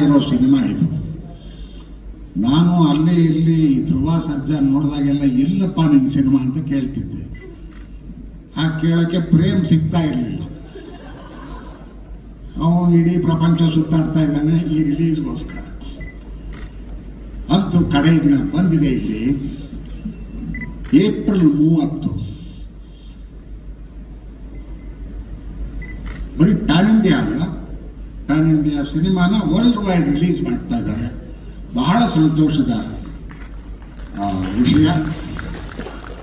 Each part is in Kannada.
ಇರೋ ಸಿನಿಮಾ ಇದು. ನಾನು ಅಲ್ಲಿ ಇಲ್ಲಿ ಧ್ರುವ ಸರ್ಜಾ ನೋಡಿದಾಗೆಲ್ಲ ಎಲ್ಲಪ್ಪ ನಿನ್ನ ಸಿನಿಮಾ ಅಂತ ಕೇಳ್ತಿದ್ದೆ. ಆ ಕೇಳೋಕ್ಕೆ ಪ್ರೇಮ್ ಸಿಗ್ತಾ ಇರಲಿಲ್ಲ. ಅವನು ಇಡೀ ಪ್ರಪಂಚ ಸುತ್ತಾಡ್ತಾ ಇದ್ದಾನೆ ಈ ರಿಲೀಸ್ಗೋಸ್ಕರ. ಅಂತೂ ಕಡೆ ದಿನ ಬಂದಿದೆ ಇಲ್ಲಿ ಏಪ್ರಿಲ್ 30. ಬರೀ ಪ್ಯಾನ್ ಇಂಡಿಯಾ ಅಲ್ಲ, ಪ್ಯಾನ್ ಇಂಡಿಯಾ ಸಿನಿಮಾನ ವರ್ಲ್ಡ್ ವೈಡ್ ರಿಲೀಸ್ ಮಾಡ್ತಾ ಇದ್ದಾರೆ. ಬಹಳ ಸಂತೋಷದ ವಿಷಯ.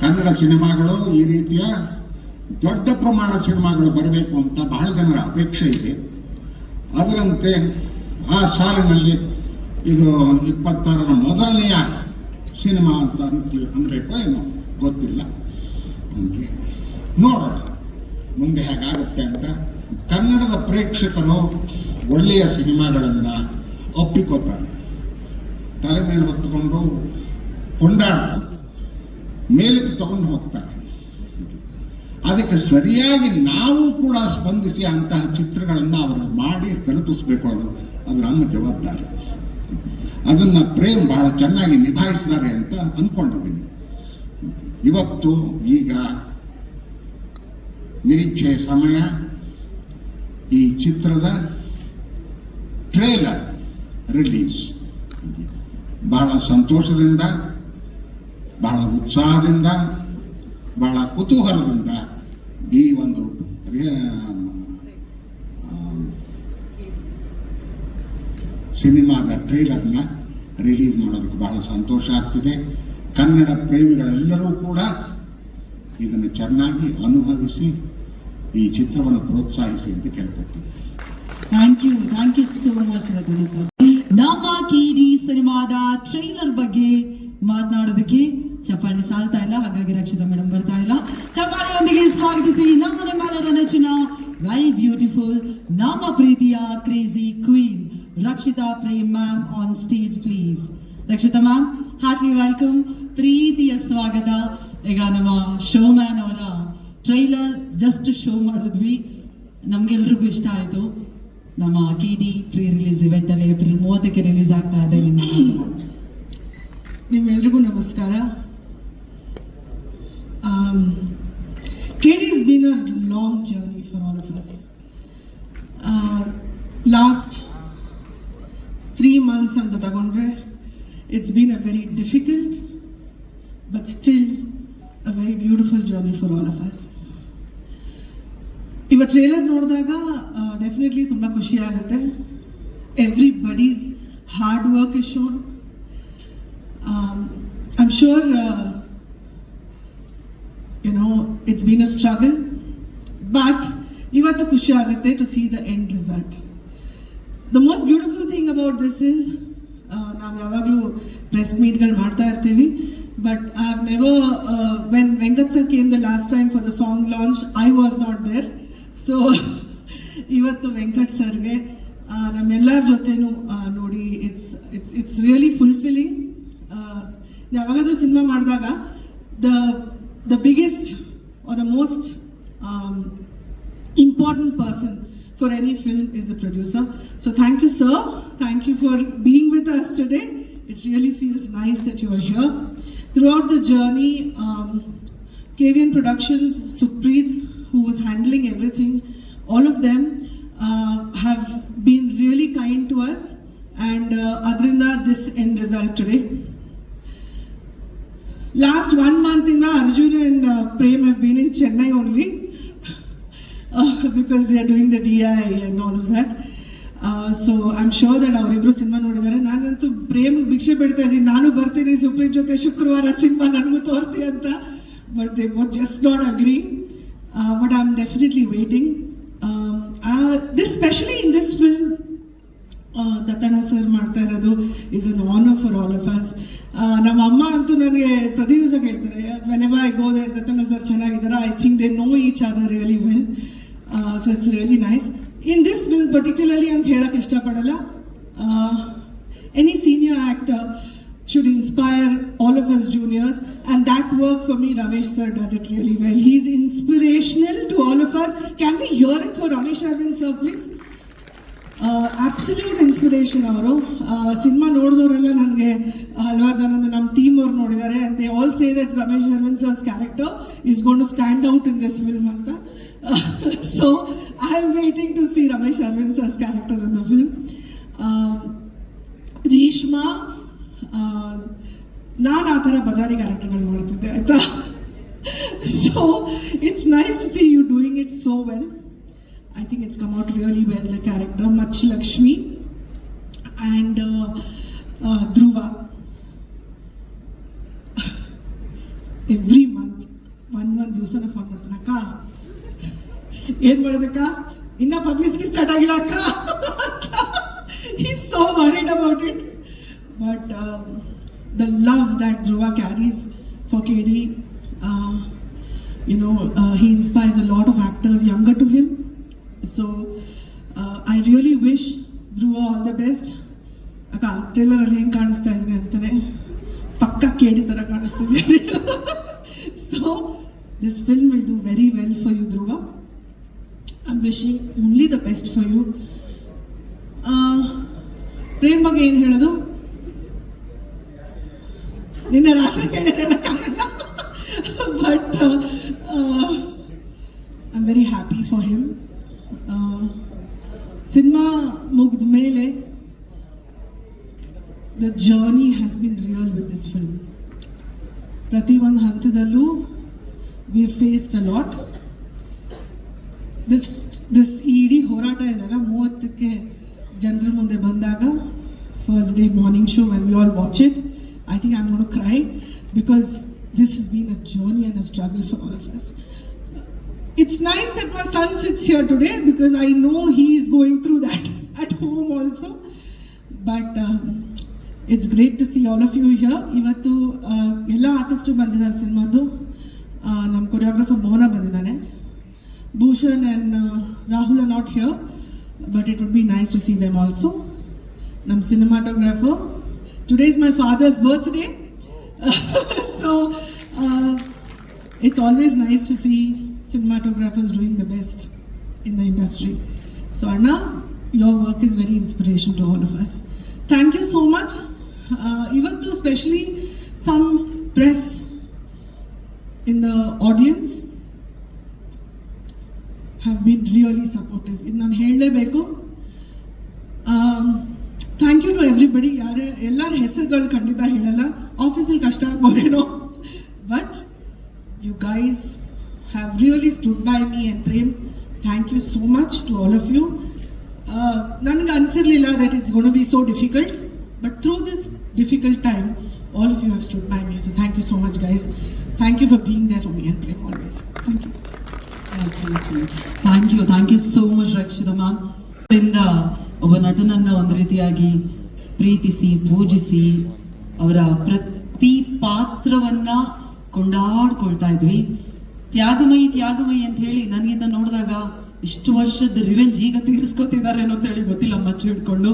ಕನ್ನಡ ಸಿನಿಮಾಗಳು ಈ ರೀತಿಯ ದೊಡ್ಡ ಪ್ರಮಾಣದ ಸಿನಿಮಾಗಳು ಬರಬೇಕು ಅಂತ ಬಹಳ ಜನರ ಅಪೇಕ್ಷೆ ಇದೆ. ಅದರಂತೆ ಆ ಸಾಲಿನಲ್ಲಿ ಇದು 26ರ ಮೊದಲನೆಯ ಸಿನಿಮಾ ಅಂತ ಅನ್ಬೇಕು ಏನೋ ಗೊತ್ತಿಲ್ಲ. ನಮಗೆ ನೋಡೋಣ ಮುಂದೆ ಹೇಗಾಗುತ್ತೆ ಅಂತ. ಕನ್ನಡದ ಪ್ರೇಕ್ಷಕರು ಒಳ್ಳೆಯ ಸಿನಿಮಾಗಳನ್ನು ಒಪ್ಪಿಕೋತಾರೆ, ತಲೆ ಮೇಲೆ ಹೊತ್ತುಕೊಂಡು ಕೊಂಡಾಡ್ತಾರೆ, ಮೇಲಕ್ಕೆ ತಗೊಂಡು ಹೋಗ್ತಾರೆ. ಅದಕ್ಕೆ ಸರಿಯಾಗಿ ನಾವು ಕೂಡ ಸ್ಪಂದಿಸಿ ಅಂತಹ ಚಿತ್ರಗಳನ್ನು ಅವರು ಮಾಡಿ ತಲುಪಿಸ್ಬೇಕು. ಅದು ನಮ್ಮ ಜವಾಬ್ದಾರಿ. ಅದನ್ನು ಪ್ರೇಮ್ ಬಹಳ ಚೆನ್ನಾಗಿ ನಿಭಾಯಿಸಿದ್ದಾರೆ ಅಂತ ಅಂದ್ಕೊಂಡಿದ್ದೀನಿ. ಇವತ್ತು ಈಗ ನಿರೀಕ್ಷೆಯ ಸಮಯ. ಈ ಚಿತ್ರದ ಟ್ರೇಲರ್ ರಿಲೀಸ್ ಬಹಳ ಸಂತೋಷದಿಂದ, ಬಹಳ ಉತ್ಸಾಹದಿಂದ, ಬಹಳ ಕುತೂಹಲದಿಂದ ಈ ಒಂದು ಸಿನಿಮಾದ ಟ್ರೇಲರ್ನ ರಿಲೀಸ್ ಮಾಡೋದಕ್ಕೆ ಬಹಳ ಸಂತೋಷ ಆಗ್ತಿದೆ. ಕನ್ನಡ ಪ್ರೇಮಿಗಳೆಲ್ಲರೂ ಕೂಡ ಇದನ್ನು ಚೆನ್ನಾಗಿ ಅನುಭವಿಸಿ ಈ ಚಿತ್ರವನ್ನು ಪ್ರೋತ್ಸಾಹಿಸಿ ಅಂತ ಕೇಳ್ಕೊಳ್ತೀನಿ. ಥ್ಯಾಂಕ್ ಯು ಸೋ ಮಚ್ ರಘುವೀರ್ ಸರ್. ನಮ್ಮ KD ಸಿನಿಮಾದ ಟ್ರೈಲರ್ ಬಗ್ಗೆ ಮಾತನಾಡೋದಕ್ಕೆ ಚಪ್ಪಾಳೆ ಸಾಲ್ತಾ ಇಲ್ಲ, ಹಾಗಾಗಿ ರಕ್ಷಿತಾ ಮೇಡಮ್ ಬರ್ತಾ ಇಲ್ಲ. ಚಪ್ಪಾಳೆಯೊಂದಿಗೆ ಸ್ವಾಗತಿಸಿ ನಮ್ಮೆಲ್ಲರ ನೆಚ್ಚಿನ ವೆರಿ ಬ್ಯೂಟಿಫುಲ್ ನಮ್ಮ ಪ್ರೀತಿಯ crazy queen Rakshita Prem ma'am on stage please. Rakshita ma'am, heartily welcome, ಪ್ರೀತಿಯ ಸ್ವಾಗತ. ಈಗ ನಮ್ಮ ಶೋ ಮ್ಯಾನ್ ಅವರ ಟ್ರೈಲರ್ ಜಸ್ಟ್ ಶೋ ಮಾಡಿದ್ವಿ, ನಮ್ಗೆಲ್ರಿಗೂ ಇಷ್ಟ ಆಯಿತು. ನಮ್ಮ KD ಪ್ರೀ ರಿಲೀಸ್ ಇವೆಂಟ್ ಅಲ್ಲಿ ಏಪ್ರಿಲ್ 30ಕ್ಕೆ ರಿಲೀಸ್ ಆಗ್ತಾ ಇದೆ. ನಿಮ್ಮೆಲ್ರಿಗೂ ನಮಸ್ಕಾರ. KD's been a long journey for all of us. Last 3 months ಅಂತ ತಗೊಂಡ್ರೆ it's been a very difficult but still a very beautiful journey for all of us. ಇವತ್ತು ಟ್ರೇಲರ್ ನೋಡಿದಾಗ ಡೆಫಿನೆಟ್ಲಿ ತುಂಬ ಖುಷಿ ಆಗುತ್ತೆ. Everybody's hard work is shown. I am sure it's been a struggle, but ಇವತ್ತು ಖುಷಿ ಆಗುತ್ತೆ to see the end result. The most beautiful thing about this is ನಾವು ಯಾವಾಗಲೂ ಪ್ರೆಸ್ ಮೀಟ್ಗಳು ಮಾಡ್ತಾ ಇರ್ತೀವಿ, but I have never when Venkat sir came the last time for the song launch, I was not there. So ಇವತ್ತು ವೆಂಕಟ್ ಸರ್ಗೆ ನಮ್ಮೆಲ್ಲರ ಜೊತೆನೂ ನೋಡಿ ಇಟ್ಸ್ ರಿಯಲಿ ಫುಲ್ಫಿಲ್ಲಿಂಗ್. ಯಾವಾಗಾದ್ರೂ ಸಿನಿಮಾ ಮಾಡಿದಾಗ the biggest or the most important person for any film is the producer. So thank you, sir. Thank you for being with us today. It really feels nice that you are here. Throughout the journey, KVN Productions, Supreet, who was handling everything, all of them have been really kind to us, and adrinda this end result today. Last 1 month Arjun and Prem have been in Chennai only because they are doing the DI and all of that. So I'm sure that ಅವರಿಬ್ರು ಸಿನಿಮಾ ನೋಡಿದ್ದಾರೆ. ನಾನಂತೂ ಪ್ರೇಮ್ ಭಿಕ್ಷೆ ಬಿಡ್ತಾ ಇದ್ದೀನಿ, ನಾನು ಬರ್ತೀನಿ ಸುಪ್ರೀತ್ ಜೊತೆ ಶುಕ್ರವಾರ ಸಿನಿಮಾ ನನಗೂ ತೋರಿಸಿ ಅಂತ, but they both just not agree. But I'm definitely waiting. This, especially in this film, Dattanna sir ಮಾಡ್ತಾ ಇರೋದು is an honor for all of us. ನಮ್ಮ ಅಮ್ಮ ಅಂತೂ ನನಗೆ ಪ್ರತಿ ದಿವಸ ಕೇಳ್ತಾರೆ, whenever I go there, Dattanna sir ಚೆನ್ನಾಗಿದ್ದಾರೆ. I think they know each other really well. So it's really nice. In this film particularly ಅಂತ ಹೇಳಕ್ಕೆ ಇಷ್ಟಪಡಲ್ಲ. Any senior actor should inspire all of us juniors, and that work for me Ramesh sir does it really well. He's inspirational to all of us. Can we hear it for Ramesh Arvind sir please? Absolute inspiration ಅವರು. ಸಿನಿಮಾ ನೋಡಿದವರೆಲ್ಲ ನನಗೆ ಹಲವಾರು ಜನ ನಮ್ಮ ಟೀಮ್ ಅವ್ರು ನೋಡಿದ್ದಾರೆ and they all say that Ramesh Arvind sir's character is going to stand out in this film ಅಂತ. So I am waiting to see Ramesh Arvind sir's character in the film. Reshma, ನಾನು ಆ ಥರ ಬಜಾರಿ ಕ್ಯಾರೆಕ್ಟರ್ಗಳು ಮಾಡ್ತಿದ್ದೆ ಆಯ್ತಾ. So it's nice to see you doing it so well. I think it's come out really well, the character. Much Lakshmi and Dhruva. Every month, one ದಿವಸನ ಫೋನ್ ಮಾಡ್ತಾನೆ, ಅಕ್ಕ ಏನ್ ಮಾಡೋದಕ್ಕ, ಇನ್ನ ಪಬ್ಲಿಸಿಟಿ ಸ್ಟಾರ್ಟ್ ಆಗಿಲ್ಲ ಅಕ್ಕ. He's so worried about it. But the love that Dhruva carries for KD, he inspires a lot of actors younger to him. So I really wish Dhruva all the best. ಅಕ್ಕ ಟ್ರೇಲರ್ ಅಲ್ಲಿ ಹೆಂಗೆ ಕಾಣಿಸ್ತಾ ಇದ್ದೀನಿ ಅಂತಾನೆ ಪಕ್ಕ ಕೇಡಿ ಥರ ಕಾಣಿಸ್ತಿದ್ದೀನಿ. So this film will do very well for you, Dhruva. I'm wishing only the best for you. Prem ಬಗ್ಗೆ ಏನು ಹೇಳೋದು, ನಿನ್ನೆ ರಾತ್ರಿ ಹೇಳಿದಕ್ಕಾಗಲ್ಲ. But I am very happy for him. Cinema ಮುಗಿದ ಮೇಲೆ the journey has been real with this film. ಪ್ರತಿಯೊಂದು ಹಂತದಲ್ಲೂ we faced a lot. This ಇಡೀ ಹೋರಾಟ ಇದೆಲ್ಲ 30ಕ್ಕೆ ಜನರ ಮುಂದೆ ಬಂದಾಗ, first day morning show when we all watch it, I think I'm going to cry because this has been a journey and a struggle for all of us. It's nice that my son sits here today because I know he is going through that at home also. But it's great to see all of you here. Ivattu ella artists bandidare cinemadu. Nam choreographer Mona bandidane. Bhushan and Rahul are not here, but it would be nice to see them also. Nam cinematographer, today is my father's birthday. So it's always nice to see cinematographers doing the best in the industry. So Anna, your work is very inspirational to all of us. Thank you so much. Even though especially some press in the audience have been really supportive. In nan hellebeku. Thank you to everybody. ಎಲ್ಲರ ಹೆಸರುಗಳು ಖಂಡಿತ ಹೇಳಲ್ಲ, ಆಫೀಸಲ್ಲಿ ಕಷ್ಟ ಆಗ್ಬೋದೇನೋ, but you guys have really stood by me and Prem. Thank you so much to all of you. ನನಗೆ ಅನಿಸಿರಲಿಲ್ಲ that it's going to be so difficult, but through this difficult time all of you have stood by me. So thank you so much guys. Thank you for being there for me and Prem always. Thank you. Thank you so much Rakshita ma'am. ಒಬ್ಬ ನಟನನ್ನ ಒಂದು ರೀತಿಯಾಗಿ ಪ್ರೀತಿಸಿ ಪೂಜಿಸಿ ಅವರ ಪ್ರತಿ ಪಾತ್ರವನ್ನ ಕೊಂಡಾಡ್ಕೊಳ್ತಾ ಇದ್ವಿ. ತ್ಯಾಗಮಯಿ ಅಂತ ಹೇಳಿ ನನಗಿಂದ ನೋಡಿದಾಗ ಇಷ್ಟು ವರ್ಷದ ರಿವೆಂಜ್ ಈಗ ತೀರಿಸ್ಕೊತಿದ್ದಾರೆ ಅಂತ ಹೇಳಿ ಗೊತ್ತಿಲ್ಲ, ಮಚ್ಚು ಹಿಡ್ಕೊಂಡು.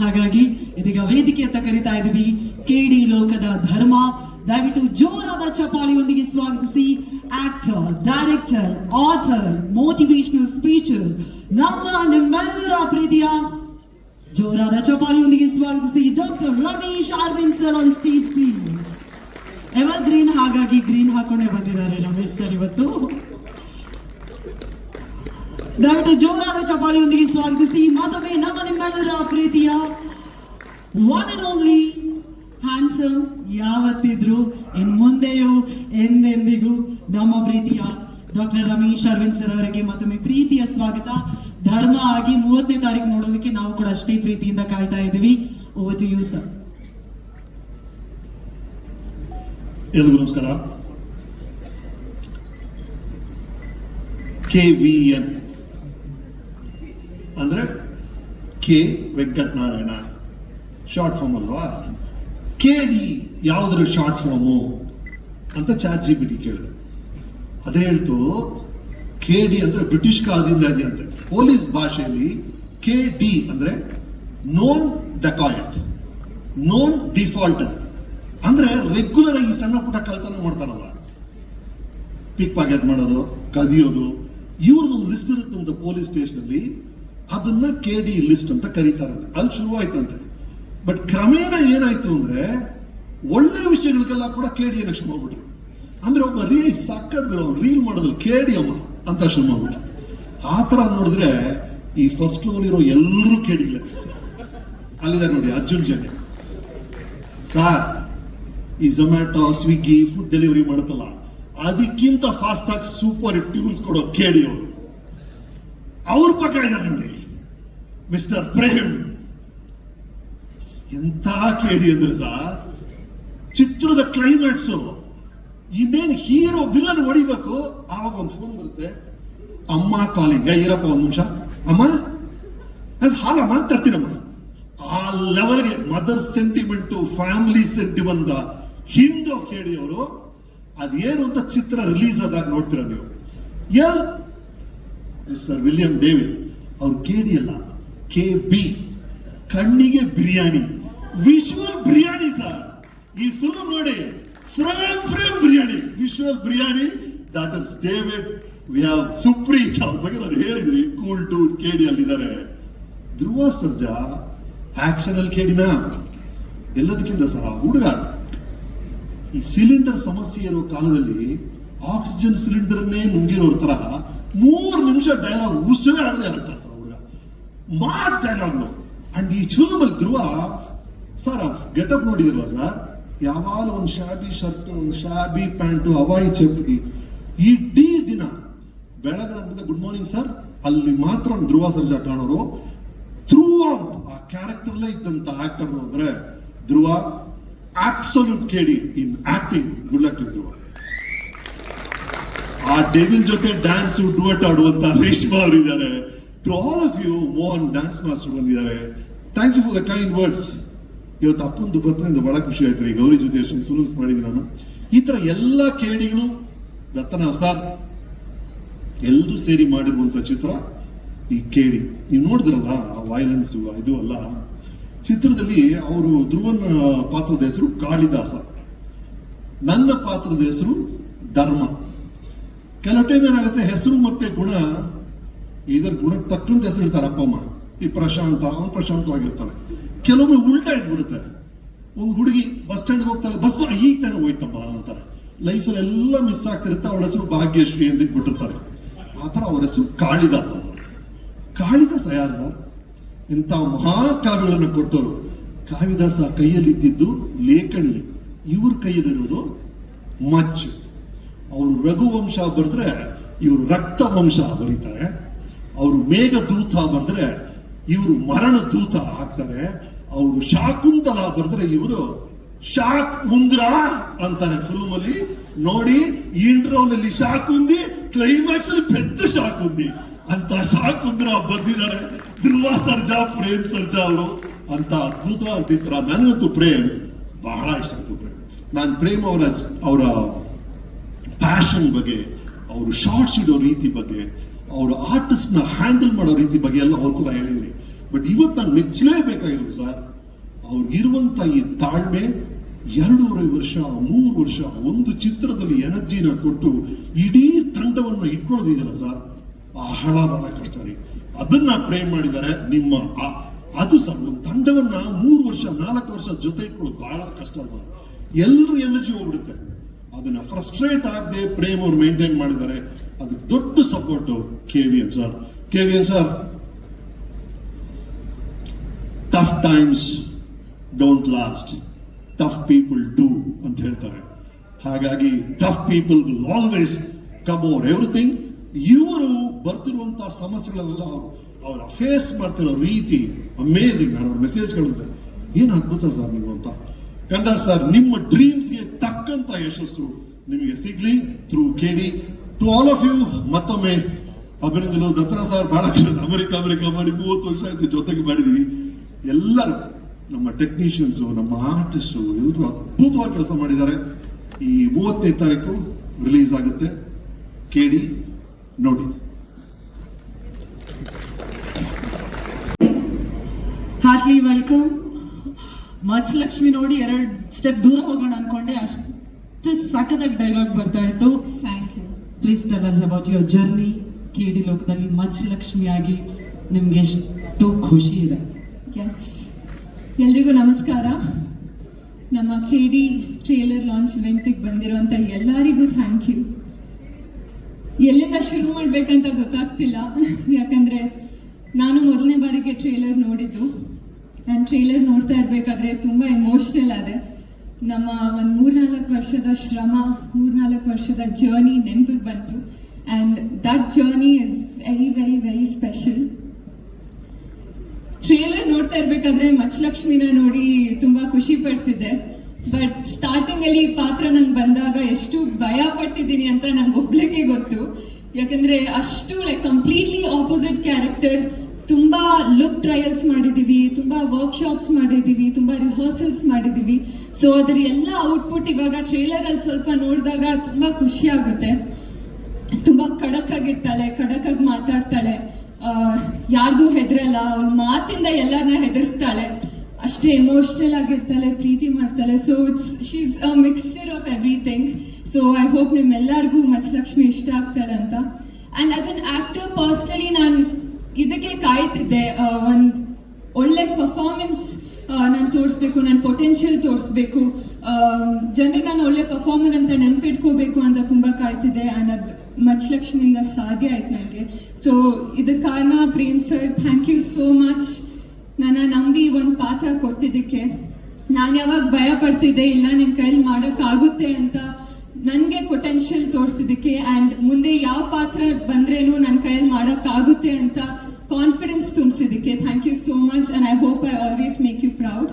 ಹಾಗಾಗಿ ಇದೀಗ ವೇದಿಕೆ ಅಂತ ಕರಿತಾ ಇದೀವಿ KD ಲೋಕದ ಧರ್ಮ. ದಯವಿಟ್ಟು ಜೋರಾದ ಚಪ್ಪಾಳಿಯೊಂದಿಗೆ ಸ್ವಾಗತಿಸಿ actor, director, author, motivational speaker, ನಿಮ್ಮೆಲ್ಲರ ಪ್ರೀತಿಯ ಜೋರಾದ ಚಪ್ಪಾಳಿಯೊಂದಿಗೆ ಸ್ವಾಗತಿಸಿ doctor Ramesh Aravind sir on stage please. Evergreen, ಹಾಗಾಗಿ ಗ್ರೀನ್ ಹಾಕೊಂಡೇ ಬಂದಿದ್ದಾರೆ ರಮೇಶ್ ಸರ್ ಇವತ್ತು. ದಯವಿಟ್ಟು ಜೋರಾದ ಚಪ್ಪಾಳಿಯೊಂದಿಗೆ ಸ್ವಾಗತಿಸಿ ಮತ್ತೊಮ್ಮೆ ನಿಮ್ಮೆಲ್ಲರ ಪ್ರೀತಿಯ ಒನ್ ಅಂಡ್ ಓನ್ಲಿ ಹ್ಯಾಂಡ್ಸಮ್, ಯಾವತ್ತಿದ್ರು ಇನ್ ಮುಂದೆಯೂ ಎಂದೆಂದಿಗೂ ನಮ್ಮ ಪ್ರೀತಿಯ ಡಾಕ್ಟರ್ ರಮೇಶ್ ಅರವಿಂದ್ ಸರ್ ಅವರಿಗೆ ಮತ್ತೊಮ್ಮೆ ಪ್ರೀತಿಯ ಸ್ವಾಗತ. ಧರ್ಮ ಆಗಿ 30ನೇ ತಾರೀಕು ನೋಡೋದಕ್ಕೆ ನಾವು ಕೂಡ ಅಷ್ಟೇ ಪ್ರೀತಿಯಿಂದ ಕಾಯ್ತಾ ಇದ್ದೀವಿ. Over to you sir. ಎಲ್ರಿಗೂ ನಮಸ್ಕಾರ. KVN ಅಂದ್ರೆ ಕೆ ವೆಂಕಟನಾರಾಯಣ ಶಾರ್ಟ್ ಫಾರ್ಮ್ ಅಲ್ವಾ. KD ಯಾವುದ್ರ ಶಾರ್ಟ್ ಫಾರ್ಮು ಅಂತ ChatGPT ಕೇಳಿದೆ. ಅದೇ ಹೇಳ್ತು KD ಅಂದ್ರೆ ಬ್ರಿಟಿಷ್ ಕಾಲದಿಂದ ಇದೆ ಅಂತೆ. ಪೊಲೀಸ್ ಭಾಷೆಯಲ್ಲಿ KD ಅಂದ್ರೆ ನೋನ್ ಡಕಾಯಟ್, ನೋನ್ ಡಿಫಾಲ್ಟರ್. ಅಂದ್ರೆ ರೆಗ್ಯುಲರ್ ಆಗಿ ಸಣ್ಣ ಪುಟ್ಟ ಕಳ್ತನ ಮಾಡ್ತಾರಲ್ಲ, ಪಿಕ್ ಪಾಕೆಟ್ ಮಾಡೋದು, ಕದಿಯೋದು, ಇವ್ರದ್ದು ಲಿಸ್ಟ್ ಇರುತ್ತಂತ ಪೊಲೀಸ್ ಸ್ಟೇಷನ್ ಅಲ್ಲಿ. ಅದನ್ನ KD ಲಿಸ್ಟ್ ಅಂತ ಕರೀತಾರಂತೆ. ಅಲ್ಲಿ ಶುರುವಾಯ್ತಂತೆ. ಬಟ್ ಕ್ರಮೇಣ ಏನಾಯ್ತು ಅಂದ್ರೆ ಒಳ್ಳೆ ವಿಷಯಗಳಿಗೆಲ್ಲ ಕೂಡ KD ಅನ್ನ ಶುರು ಮಾಡ್ಬಿಟ್ರು. ಅಂದ್ರೆ ಒಬ್ಬ ಸಕ್ಕತ್ ರೀಲ್ ಮಾಡೋದ್ರಲ್ಲಿ KD ಅಮ್ಮ ಅಂತ ಶುರು ಮಾಡ್ಬಿಟ್ರು. ಆ ತರ ನೋಡಿದ್ರೆ ಈ ಫಸ್ಟ್ ಫ್ಲೋರ್ ಇರೋ ಎಲ್ಲರೂ KDಗಳೇ. ಅಲ್ಲಿದ್ದಾರೆ ನೋಡಿ ಅರ್ಜುನ್ ಜನ ಸಾರ್, ಈ ಝೊಮ್ಯಾಟೊ ಸ್ವಿಗ್ಗಿ ಫುಡ್ ಡೆಲಿವರಿ ಮಾಡುತ್ತಲ್ಲ, ಅದಕ್ಕಿಂತ ಫಾಸ್ಟ್ ಆಗಿ ಸೂಪರ್ ಟ್ಯೂನ್ಸ್ ಕೊಡೋ KD ಅವರು. ಅವ್ರ ಪಕ್ಕ ಇದ್ದಾರೆ ನೋಡಿ ಮಿಸ್ಟರ್ ಪ್ರೇಮ್. ಎಂತ KD ಅಂದ್ರೆ ಸರ್, ಚಿತ್ರದ ಕ್ಲೈಮ್ಯಾಕ್ಸ್ ಇನ್ನೇನು ಹೀರೋ ವಿಲನ್ ಹೊಡಿಬೇಕು, ಆವಾಗ ಒಂದು ಫೋನ್ ಬರುತ್ತೆ, ಅಮ್ಮ ಕಾಲಿಂಗ್, ಇರಪ್ಪ ಒಂದ್ ನಿಮಿಷ, ಅಮ್ಮ ಹಾಲಮ್ಮ ತರ್ತೀನಮ್ಮ. ಆ ಲೆವೆಲ್ಗೆ ಮದರ್ ಸೆಂಟಿಮೆಂಟ್, ಫ್ಯಾಮಿಲಿ ಸೆಂಟಿಮೆಂಟ್ ಹಿಂಡೋ KD ಅವರು. ಅದೇನು ಅಂತ ಚಿತ್ರ ರಿಲೀಸ್ ಆದಾಗ ನೋಡ್ತೀರ ನೀವು. ಮಿಸ್ಟರ್ ವಿಲಿಯಂ ಡೇವಿಡ್ ಅವ್ರು KD ಅಲ್ಲ, KB, ಕಣ್ಣಿಗೆ ಬಿರಿಯಾನಿ, ವಿಜುವಲ್ ಬಿರಿಯಾನಿ ಸರ್. ಈ ಫಿಲ್ಮ್ ನೋಡಿ, frame biryani, visual biryani. That is David. We have Supreeth, ಅವ್ರ ಬಗ್ಗೆ ನಾನು ಹೇಳಿದ್ರಿ, ಕೂಲ್ ಡೂಡ್ KD ಅಲ್ಲಿದ್ದಾರೆ. ಧ್ರುವ ಸರ್ಜಾ ಆಕ್ಷನ್ ಅಲ್ಲಿ KDನ ಎಲ್ಲದಕ್ಕಿಂತ ಸರ್ ಹುಡುಗ. ಈ ಸಿಲಿಂಡರ್ ಸಮಸ್ಯೆ ಇರೋ ಕಾಲದಲ್ಲಿ ಆಕ್ಸಿಜನ್ ಸಿಲಿಂಡರ್ನೇ ನುಂಗಿರೋರ್ ತರ 3 ನಿಮಿಷ ಡೈಲಾಗ್ ಉಸಿರೇ ಆಡದೆ ಆಗ್ತಾರೆ ಸರ್ ಹುಡುಗ. Mass dialogue. ಅಂಡ್ ಈ ಫಿಲ್ಮ್ ಅಲ್ಲಿ ಧ್ರುವ ಸರ್ ಗೆಟಪ್ ನೋಡಿದಿರಲ್ಲ ಸರ್, ಯಾವಾಗ ಒಂದು ಶಾಬಿ ಶರ್ಟ್, ಒಂದು ಶಾಬಿ ಪ್ಯಾಂಟು, ಹವಾಯಿ ಚಪ್ಪಲಿ, ಇಡೀ ದಿನ ಬೆಳಗ್ಗೆ ಗುಡ್ ಮಾರ್ನಿಂಗ್ ಸರ್ ಅಲ್ಲಿ ಮಾತ್ರ ಧ್ರುವ ಸರ್ಜಾ ಕಾಣೋರು. ಥ್ರೂ ಔಟ್ ಆ ಕ್ಯಾರೆಕ್ಟರ್ಲೇ ಇದ್ದಂತ ಆಕ್ಟರ್ ಅಂದ್ರೆ Dhruva. Absolute KD in acting. Good luck to Dhruva. ಆ ಡೆವಿಲ್ ಜೊತೆ ಡ್ಯಾನ್ಸ್ ಡುವೆಟ್ ಆಡುವಂತ ರೇಷ್ಮಾ ಅವರು ಇದ್ದಾರೆ. To all of you, Mohan dance master ಬಂದಿದ್ದಾರೆ. Thank you for the kind words. ಇವತ್ತು ಅಪ್ಪಂದು ಬರ್ತಾರೆ, ಬಹಳ ಖುಷಿ ಆಯ್ತು. ಈ ಗೌರಿ ಜೊತೆ ಎಷ್ಟು ಫಿಲ್ಮ್ಸ್ ಮಾಡಿದ್ದೀನಿ ನಾನು. ಈ ತರ ಎಲ್ಲ KDಗಳು, ದತ್ತನ ಸರ್ ಎಲ್ಲರೂ ಸೇರಿ ಮಾಡಿರುವಂತ ಚಿತ್ರ ಈ KD. ನೀವು ನೋಡಿದ್ರಲ್ಲ ಆ ವೈಲೆನ್ಸ್ ಇದು ಅಲ್ಲ. ಚಿತ್ರದಲ್ಲಿ ಅವರು ಧ್ರುವನ ಪಾತ್ರದ ಹೆಸರು ಕಾಳಿದಾಸ, ನನ್ನ ಪಾತ್ರದ ಹೆಸರು ಧರ್ಮ. ಕೆಲವು ಟೈಮ್ ಏನಾಗುತ್ತೆ, ಹೆಸರು ಮತ್ತೆ ಗುಣ ಇದರ ಗುಣಕ್ಕೆ ತಕ್ಕಂತ ಹೆಸರು ಇರ್ತಾರೆ ಅಪ್ಪ ಅಮ್ಮ. ಈ ಪ್ರಶಾಂತ, ಅವನು ಪ್ರಶಾಂತವಾಗಿರ್ತಾನೆ. ಕೆಲವೊಮ್ಮೆ ಉಲ್ಟಾ ಇದ್ಬಿಡುತ್ತೆ. ಒಂದು ಹುಡುಗಿ ಬಸ್ ಸ್ಟ್ಯಾಂಡ್ಗೆ ಹೋಗ್ತಾಳೆ, ಬಸ್ ಈಗ ತಾನೆ ಹೋಯ್ತಮ್ಮ ಅಂತಾರೆ. ಲೈಫಲ್ಲಿ ಎಲ್ಲ ಮಿಸ್ ಆಗ್ತಿರುತ್ತೆ. ಅವಳ ಹೆಸರು ಭಾಗ್ಯಶ್ರೀ ಅಂತ ಇಟ್ಬಿಟ್ಟಿರ್ತಾರೆ. ಆ ಥರ ಅವರ ಹೆಸರು ಕಾಳಿದಾಸ ಸರ್. ಕಾಳಿದಾಸ ಯಾರು ಸರ್? ಇಂಥ ಮಹಾಕಾವ್ಯಗಳನ್ನು ಕೊಟ್ಟವರು. ಕಾಳಿದಾಸ ಕೈಯಲ್ಲಿದ್ದಿದ್ದು ಲೇಖನಿ, ಇವ್ರ ಕೈಯಲ್ಲಿರೋದು ಮಚ್ಚು. ಅವರು ರಘುವಂಶ ಬರೆದ್ರೆ ಇವರು ರಕ್ತವಂಶ ಬರೀತಾರೆ. ಅವರು ಮೇಘದೂತ ಬರೆದ್ರೆ ಇವರು ಮರಣ ದೂತ ಆಗ್ತಾರೆ. ಅವರು ಶಾಕುಂತಲ ಬರೆದ್ರೆ ಇವರು ಶಾಕ್ ಉಂದ್ರ ಅಂತಾನೆ ಫಿಲ್ಮ್ ಅಲ್ಲಿ. ನೋಡಿ, ಇಂಟ್ರೋಲ್ ಅಲ್ಲಿ ಶಾಕ್ ಉಂದಿ, ಕ್ಲೈಮ್ಯಾಕ್ಸ್ ಅಲ್ಲಿ ಪೆದ್ದ ಶಾಕ್ ಉಂದಿ ಅಂತ ಶಾಕ್ ಉಂದ್ರ ಬಂದಿದ್ದಾರೆ ಧ್ರುವ ಸರ್ಜಾ, ಪ್ರೇಮ್ ಸರ್ಜಾ ಅವರು. ಅಂತ ಅದ್ಭುತವಾದ ಚಿತ್ರ. ನನಗಂತೂ ಪ್ರೇಮ್ ಬಹಳ ಇಷ್ಟ ಆಯ್ತು. ನಾನು ಪ್ರೇಮ್ ಅವರ ಪ್ಯಾಷನ್ ಬಗ್ಗೆ, ಅವರು ಶಾರ್ಟ್ಸ್ ಇಡೋ ರೀತಿ ಬಗ್ಗೆ, ಅವರ ಆರ್ಟಿಸ್ಟ್ ನ ಹ್ಯಾಂಡಲ್ ಮಾಡೋ ರೀತಿ ಬಗ್ಗೆ ಎಲ್ಲ ಒಂದ್ಸಲ ಹೇಳಿದ್ರಿ. ಬಟ್ ಇವತ್ತು ನಾನು ಮೆಚ್ಚಲೇಬೇಕಾಗಿರೋದು ಸರ್, ಅವ್ರಿಗಿರುವಂತ ಈ ತಾಳ್ಮೆ. 2.5 ವರ್ಷ 3 ವರ್ಷ ಒಂದು ಚಿತ್ರದಲ್ಲಿ ಎನರ್ಜಿನ ಕೊಟ್ಟು ಇಡೀ ತಂಡವನ್ನು ಇಟ್ಕೊಳ್ಳೋದಿದೆಯಲ್ಲ ಸರ್, ಬಹಳ ಕಷ್ಟ ರೀ. ಅದನ್ನ ಪ್ರೇಮ್ ಮಾಡಿದ್ದಾರೆ ನಿಮ್ಮ. ಅದು ಸರ್, ಒಂದು ತಂಡವನ್ನ 3 ವರ್ಷ 4 ವರ್ಷ ಜೊತೆ ಇಟ್ಕೊಳ್ಳೋದು ಬಹಳ ಕಷ್ಟ ಸರ್. ಎಲ್ರು ಎನರ್ಜಿ ಹೋಗ್ಬಿಡುತ್ತೆ. ಅದನ್ನ ಫ್ರಸ್ಟ್ರೇಟ್ ಆಗದೆ ಪ್ರೇಮ್ ಅವ್ರು ಮೇಂಟೈನ್ ಮಾಡಿದ್ದಾರೆ. ಅದಕ್ಕೆ ದೊಡ್ಡ support KVN sir. KVN sir, tough times don't last, tough people do ಅಂತ ಹೇಳ್ತಾರೆ. ಹಾಗಾಗಿ tough people will always come over everything. ಇವರು ಬರ್ತಿರುವಂತಹ ಸಮಸ್ಯೆಗಳೆಲ್ಲ ಅವರ ಫೇಸ್ ಮಾಡ್ತಿರೋ ರೀತಿ ಅಮೇಝಿಂಗ್. ನಾನು ಅವ್ರ ಮೆಸೇಜ್ ಕಳಿಸಿದೆ, ಏನು ಅದ್ಭುತ ಸರ್ ನೀವು ಅಂತ. ಕಂದ ಸರ್, ನಿಮ್ಮ ಡ್ರೀಮ್ಸ್ಗೆ ತಕ್ಕಂತ ಯಶಸ್ಸು ನಿಮಗೆ ಸಿಗ್ಲಿ through KD. To all of you ಮತ್ತೊಮ್ಮೆ ಅಭಿನಂದನೆಗಳು. ದತ್ತನ ಸರ್ ಬಹಳ ಅಮೆರಿಕ ಮಾಡಿ 30 ವರ್ಷ ಆಯ್ತು ಜೊತೆಗೆ ಮಾಡಿದೀವಿ. ಎಲ್ಲರೂ ನಮ್ಮ ಟೆಕ್ನಿಷಿಯನ್ಸ್, ನಮ್ಮ ಆರ್ಟಿಸ್ಟ್ ಎಲ್ಲರೂ ಅದ್ಭುತವಾಗಿ ಕೆಲಸ ಮಾಡಿದ್ದಾರೆ. ಈ 30ನೇ ತಾರೀಕು ರಿಲೀಸ್ ಆಗುತ್ತೆ KD, ನೋಡಿ. Heartly welcome. ಮಚ್ ಲಕ್ಷ್ಮಿ ನೋಡಿ 2 ಸ್ಟೆಪ್ ದೂರ ಹೋಗೋಣ ಅನ್ಕೊಂಡೆ, ಅಷ್ಟು ಸಖತ್ತಾಗಿ ಡೈಲಾಗ್ ಬರ್ತಾ ಇತ್ತು. Thank you. Please tell us about your journey KD ಲೋಕದಲ್ಲಿ ಮಚ್ ಲಕ್ಷ್ಮಿ ಆಗಿ ನಿಮ್ಗೆ ಎಷ್ಟು ಖುಷಿ ಇದೆ? ಎಸ್, ಎಲ್ರಿಗೂ ನಮಸ್ಕಾರ. ನಮ್ಮ KD ಟ್ರೇಲರ್ ಲಾಂಚ್ ಇವೆಂಟಿಗೆ ಬಂದಿರುವಂಥ ಎಲ್ಲರಿಗೂ ಥ್ಯಾಂಕ್ ಯು. ಎಲ್ಲಿಂದ ಶುರು ಮಾಡಬೇಕಂತ ಗೊತ್ತಾಗ್ತಿಲ್ಲ, ಯಾಕಂದರೆ ನಾನು ಮೊದಲನೇ ಬಾರಿಗೆ ಟ್ರೇಲರ್ ನೋಡಿದ್ದು. ಆ್ಯಂಡ್ ಟ್ರೇಲರ್ ನೋಡ್ತಾ ಇರಬೇಕಾದ್ರೆ ತುಂಬ ಎಮೋಷ್ನಲ್ ಆದೆ. ನಮ್ಮ ಒಂದು 3-4 ವರ್ಷದ ಶ್ರಮ, 3-4 ವರ್ಷದ ಜರ್ನಿ ನೆನಪಿಗೆ ಬಂತು. And that journey is very very very special. Trailer ನೋಡ್ತಾ ಇರಬೇಕಾದ್ರೆ ಮಚ್ಚಲಕ್ಷ್ಮಿನ ನೋಡಿ ತುಂಬ ಖುಷಿ ಪಡ್ತಿದ್ದೆ. ಬಟ್ ಸ್ಟಾರ್ಟಿಂಗಲ್ಲಿ ಈ ಪಾತ್ರ ನಂಗೆ ಬಂದಾಗ ಎಷ್ಟು ಭಯ ಪಡ್ತಿದ್ದೀನಿ ಅಂತ ನಂಗೆ ಒಬ್ಳಿಗೆ ಗೊತ್ತು. ಯಾಕಂದರೆ ಅಷ್ಟು ಕಂಪ್ಲೀಟ್ಲಿ ಆಪೋಸಿಟ್ ಕ್ಯಾರೆಕ್ಟರ್. ತುಂಬ ಲುಕ್ ಟ್ರಯಲ್ಸ್ ಮಾಡಿದ್ದೀವಿ, ತುಂಬ ವರ್ಕ್ಶಾಪ್ಸ್ ಮಾಡಿದ್ದೀವಿ, ತುಂಬ ರಿಹರ್ಸಲ್ಸ್ ಮಾಡಿದ್ದೀವಿ. ಸೊ ಅದರ ಎಲ್ಲ ಔಟ್ಪುಟ್ ಇವಾಗ ಟ್ರೇಲರಲ್ಲಿ ಸ್ವಲ್ಪ ನೋಡಿದಾಗ ತುಂಬ ಖುಷಿ ಆಗುತ್ತೆ. ತುಂಬ ಖಡಕ್ ಆಗಿರ್ತಾಳೆ, ಖಡಕ್ ಆಗಿ ಮಾತಾಡ್ತಾಳೆ, ಯಾರಿಗೂ ಹೆದರಲ್ಲ, ಅವ್ಳ ಮಾತಿಂದ ಎಲ್ಲರನ್ನ ಹೆದರ್ಸ್ತಾಳೆ, ಅಷ್ಟೇ ಎಮೋಷ್ನಲ್ ಆಗಿರ್ತಾಳೆ, ಪ್ರೀತಿ ಮಾಡ್ತಾಳೆ. So she's a mixture of everything. So I hope ನಿಮ್ಮೆಲ್ಲರಿಗೂ ಮಚ್ಚಲಕ್ಷ್ಮಿ ಇಷ್ಟ ಆಗ್ತಾಳೆ ಅಂತ. And as an actor personally ನಾನು ಇದಕ್ಕೆ ಕಾಯ್ತಿದ್ದೆ, ಒಂದು ಒಳ್ಳೆ ಪರ್ಫಾರ್ಮೆನ್ಸ್ ನಾನು ತೋರಿಸ್ಬೇಕು, ನನ್ನ ಪೊಟೆನ್ಷಿಯಲ್ ತೋರಿಸ್ಬೇಕು, ಜನರು ನಾನು ಒಳ್ಳೆ ಪರ್ಫಾರ್ಮರ್ ಅಂತ ನೆನ್ಪಿಟ್ಕೋಬೇಕು ಅಂತ ತುಂಬ ಕಾಯ್ತಿದ್ದೆ. ಆ್ಯಂಡ್ ಅದು ಮಚ್ಚಲಕ್ಷ್ಮಿಯಿಂದ ಸಾಧ್ಯ ಆಯ್ತು ನನಗೆ. ಸೊ ಇದಕ್ಕೆ ಕಾರಣ Prem sir, thank you so much. ನನ್ನ ನಂಬಿ ಒಂದು ಪಾತ್ರ ಕೊಟ್ಟಿದ್ದಕ್ಕೆ. ನಾನು ಯಾವಾಗ ಭಯ ಪಡ್ತಿದ್ದೆ, ಇಲ್ಲ ನಿನ್ನ ಕೈಲಿ ಮಾಡೋಕ್ಕಾಗುತ್ತೆ ಅಂತ ನನಗೆ ಪೊಟೆನ್ಷಿಯಲ್ ತೋರಿಸಿದ್ದಕ್ಕೆ. ಆ್ಯಂಡ್ ಮುಂದೆ ಯಾವ ಪಾತ್ರ ಬಂದ್ರೇನು ನನ್ನ ಕೈಯಲ್ಲಿ ಮಾಡೋಕ್ಕಾಗುತ್ತೆ ಅಂತ ಕಾನ್ಫಿಡೆನ್ಸ್ ತುಂಬಿಸಿದ್ದಕ್ಕೆ thank you so much. And I hope I always make you proud.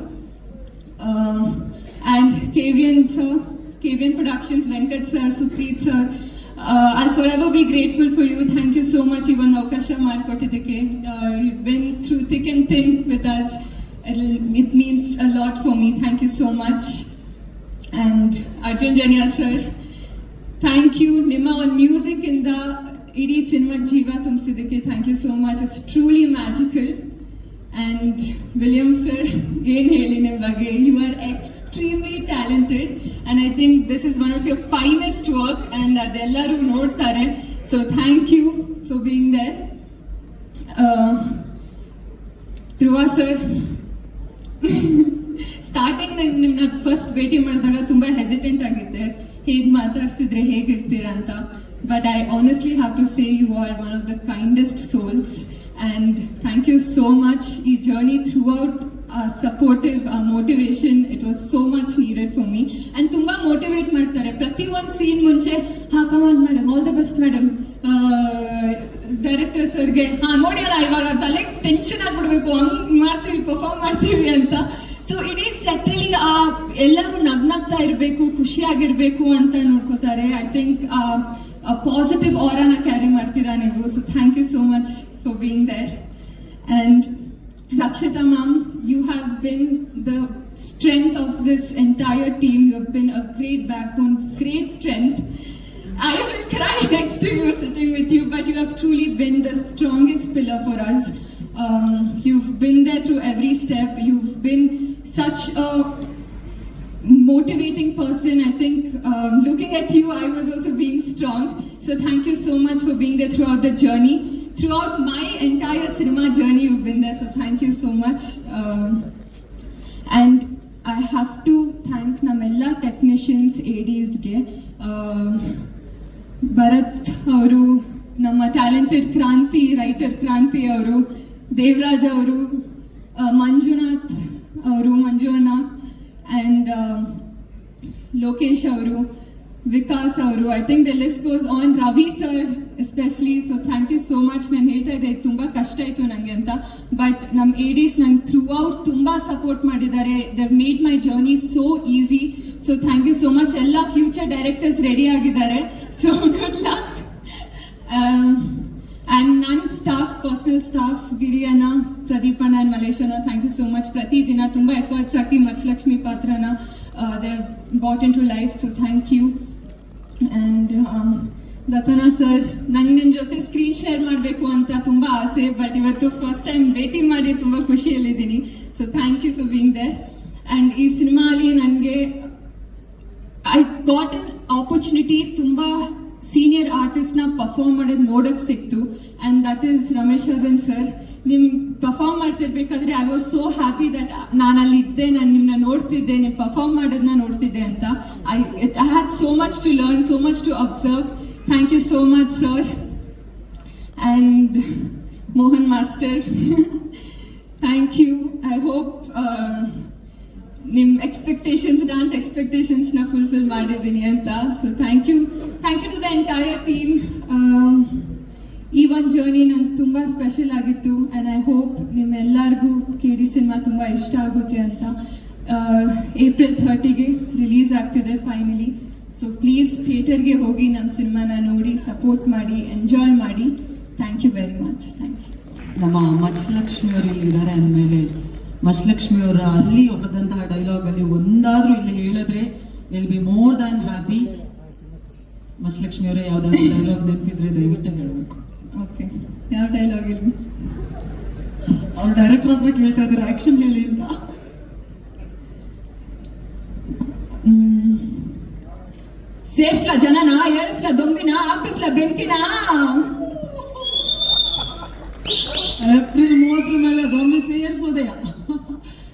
And KVN sir, KVN Productions, Venkat sir, Supreet sir, I'll forever be grateful for you. Thank you so much. ಈ ಒಂದು ಅವಕಾಶ ಮಾಡಿಕೊಟ್ಟಿದ್ದಕ್ಕೆ. You've been through thick and thin with us. It means a lot for me. Thank you so much. And Arjun Janya sir, thank you. ನಿಮ್ಮ ಒಂದು ಮ್ಯೂಸಿಕ್ ಇಂದ ಇಡೀ ಸಿನಿಮಾ ಜೀವ ತುಂಬಿಸಿದ್ದಕ್ಕೆ thank you so much. It's truly magical. And William sir, ಏನು ಹೇಳಿ ನಿಮ್ಮ ಬಗ್ಗೆ, you are extremely talented and I think this is one of your finest work and ಅದೆಲ್ಲರೂ ನೋಡ್ತಾರೆ. So thank you for being there. Dhruva sir, starting ನಿಮ್ಮನ್ನ ಫಸ್ಟ್ ಭೇಟಿ ಮಾಡಿದಾಗ ತುಂಬ ಹೆಸಿಟೆಂಟ್ ಆಗಿದ್ದೆ, ಹೇಗೆ ಮಾತಾಡ್ಸಿದ್ರೆ ಹೇಗಿರ್ತೀರಾ ಅಂತ. But I honestly have to say you are one of the kindest souls and thank you so much. ಈ journey throughout supportive, motivation, it was so much needed for me. And ತುಂಬ ಮೋಟಿವೇಟ್ ಮಾಡ್ತಾರೆ ಪ್ರತಿ ಒಂದು ಸೀನ್ ಮುಂಚೆ. Come on madam, all the best madam. Director ಸರ್ಗೆ ನೋಡಿ ಅಲ್ಲ ಇವಾಗ ತಲೆ ಟೆನ್ಷನ್ ಆಗ್ಬಿಡ್ಬೇಕು, ಹಂಗೆ ಮಾಡ್ತೀವಿ, ಪರ್ಫಾರ್ಮ್ ಮಾಡ್ತೀವಿ ಅಂತ. ಸೊ ಇಡೀ ಸೆಟ್ಟಲ್ಲಿ ಎಲ್ಲರೂ ನಗ್ನಾಗ್ತಾ ಇರಬೇಕು, ಖುಷಿಯಾಗಿರ್ಬೇಕು ಅಂತ ನೋಡ್ಕೋತಾರೆ. ಐ ಥಿಂಕ್ ಪಾಸಿಟಿವ್ ಆರಾನ ಕ್ಯಾರಿ ಮಾಡ್ತೀರಾ ನೀವು. So thank you so much for being there. And Rakshita ma'am, you have been the strength of this entire team. You have been a great backbone, great strength. I will cry next to you sitting with you, but you have truly been the strongest pillar for us. You've been there through every step. You've been such a motivating person. I think looking at you, I was also being strong. So thank you so much for being there throughout the journey. Throughout my entire cinema journey, you've been there, so thank you so much. And I have to thank namella technicians, ADs ge, Bharat avaru, namma talented Kranti, writer Kranti avaru, Devraj avaru, Manjunath avaru, Manjuna, and Lokesh avaru, Vikas avaru. I think the list goes on. Ravi sir especially, so thank you so much. ನಾನು ಹೇಳ್ತಾ ಇದ್ದೆ ತುಂಬ ಕಷ್ಟ ಆಯಿತು ನನಗೆ ಅಂತ, ಬಟ್ ನಮ್ಮ ADs ನಂಗೆ ಥ್ರೂ ಔಟ್ ತುಂಬ ಸಪೋರ್ಟ್ ಮಾಡಿದ್ದಾರೆ. They made my journey so easy. So thank you so much. ಎಲ್ಲ ಫ್ಯೂಚರ್ ಡೈರೆಕ್ಟರ್ಸ್ ರೆಡಿ ಆಗಿದ್ದಾರೆ, ಸೊ ಗುಡ್ ಲಕ್. ಆ್ಯಂಡ್ ನನ್ನ staff, personal staff, Giriyanna, Pradeep ಅಣ್ಣ ಆ್ಯಂಡ್ ಮಲೇಶ್ ಅಣ್ಣ, ಥ್ಯಾಂಕ್ ಯು ಸೋ ಮಚ್. ಪ್ರತಿದಿನ ತುಂಬ ಎಫರ್ಟ್ಸ್ ಹಾಕಿ ಮಚ್ಚಲಕ್ಷ್ಮಿ ಪಾತ್ರನ they brought into life, so thank you. And ದತ್ತನ ಸರ್, ನಂಗೆ ನಿಮ್ಮ ಜೊತೆ ಸ್ಕ್ರೀನ್ ಶೇರ್ ಮಾಡಬೇಕು ಅಂತ ತುಂಬ ಆಸೆ, ಬಟ್ ಇವತ್ತು ಫಸ್ಟ್ ಟೈಮ್ ಭೇಟಿ ಮಾಡಿ ತುಂಬ ಖುಷಿಯಲ್ಲಿದ್ದೀನಿ. So thank you for being there. And ಈ ಸಿನಿಮಾಲಿ ನನಗೆ ಐ ಗಾಟ್ ಅನ್ ಆಪರ್ಚುನಿಟಿ ತುಂಬ ಸೀನಿಯರ್ ಆರ್ಟಿಸ್ಟ್ನ ಪರ್ಫಾರ್ಮ್ ಮಾಡೋದು ನೋಡೋಕ್ಕೆ ಸಿಕ್ತು. And that is Ramesh Aravind sir. ನಿಮ್ ಪರ್ಫಾರ್ಮ್ ಮಾಡ್ತಿರ್ಬೇಕಾದ್ರೆ I was so happy that ನಾನು ಅಲ್ಲಿ ಇದ್ದೆ, ನಾನು ನಿಮ್ಮನ್ನ ನೋಡ್ತಿದ್ದೆ, ನೀವು ಪರ್ಫಾರ್ಮ್ ಮಾಡೋದನ್ನ ನೋಡ್ತಿದ್ದೆ ಅಂತ. I had so much to learn, so much to observe. Thank you so much sir and Mohan master. Thank you. I hope ನಿಮ್ಮ ಡಾನ್ಸ್ ಎಕ್ಸ್ಪೆಕ್ಟೇಷನ್ಸ್ನ ಫುಲ್ಫಿಲ್ ಮಾಡಿದ್ದೀನಿ ಅಂತ. So thank you to the entire team. ಈ ಒಂದು ಜರ್ನಿ ನಂಗೆ ತುಂಬ ಸ್ಪೆಷಲ್ ಆಗಿತ್ತು ಆ್ಯಂಡ್ ಐ ಹೋಪ್ ನಿಮ್ಮೆಲ್ಲರಿಗೂ KD ಸಿನಿಮಾ ತುಂಬ ಇಷ್ಟ ಆಗುತ್ತೆ ಅಂತ. April 30ಗೆ ರಿಲೀಸ್ ಆಗ್ತಿದೆ ಫೈನಲಿ. ಸೊ ಪ್ಲೀಸ್ ಥಿಯೇಟರ್ಗೆ ಹೋಗಿ ನಮ್ಮ ಸಿನಿಮಾನ ನೋಡಿ ಸಪೋರ್ಟ್ ಮಾಡಿ, ಎಂಜಾಯ್ ಮಾಡಿ. Thank you very much. Thank you. ನಮ್ಮ ಮಚ್ಚಲಕ್ಷ್ಮಿ ಅವರು ಇಲ್ಲಿದ್ದಾರೆ ಅಂದಮೇಲೆ ಮಚ್ಚಲಕ್ಷ್ಮಿ ಅವರ ಅಲ್ಲಿ ಹೊಡೆದಂತಹ ಡೈಲಾಗಲ್ಲಿ ಒಂದಾದರೂ ಇಲ್ಲಿ ಹೇಳಿದ್ರೆ will be more than happy. ಮಚ್ಚಲಕ್ಷ್ಮಿ ಅವರೇ ಯಾವುದಾದ್ರೂ ಡೈಲಾಗ್ ನೆನಪಿದ್ರೆ ದಯವಿಟ್ಟು ಹೇಳಬೇಕು. ಓಕೆ, ಯಾವ ಡೈಲಾಗ್ ಇಲ್ಲಿ? ಅವ್ರು ಡೈರೆಕ್ಟರ್ ಹತ್ರ ಕೇಳ್ತಾ ಇದ್ದಾರೆ ಆಕ್ಷನ್ ಹೇಳಿ ಅಂತ. ಸೇರ್ಸ್ಲಾ ಜನನ, ಏಳಿಸ್ಲಾ ದೊಂಬಿನ, ಹಾಕಿಸ್ಲಾ ಬೆಂಕಿನ. ಏಪ್ರಿಲ್ 30 ಮೇಲೆ ದೊಮ್ಮೆ ಸೇರಿಸೋದೇ.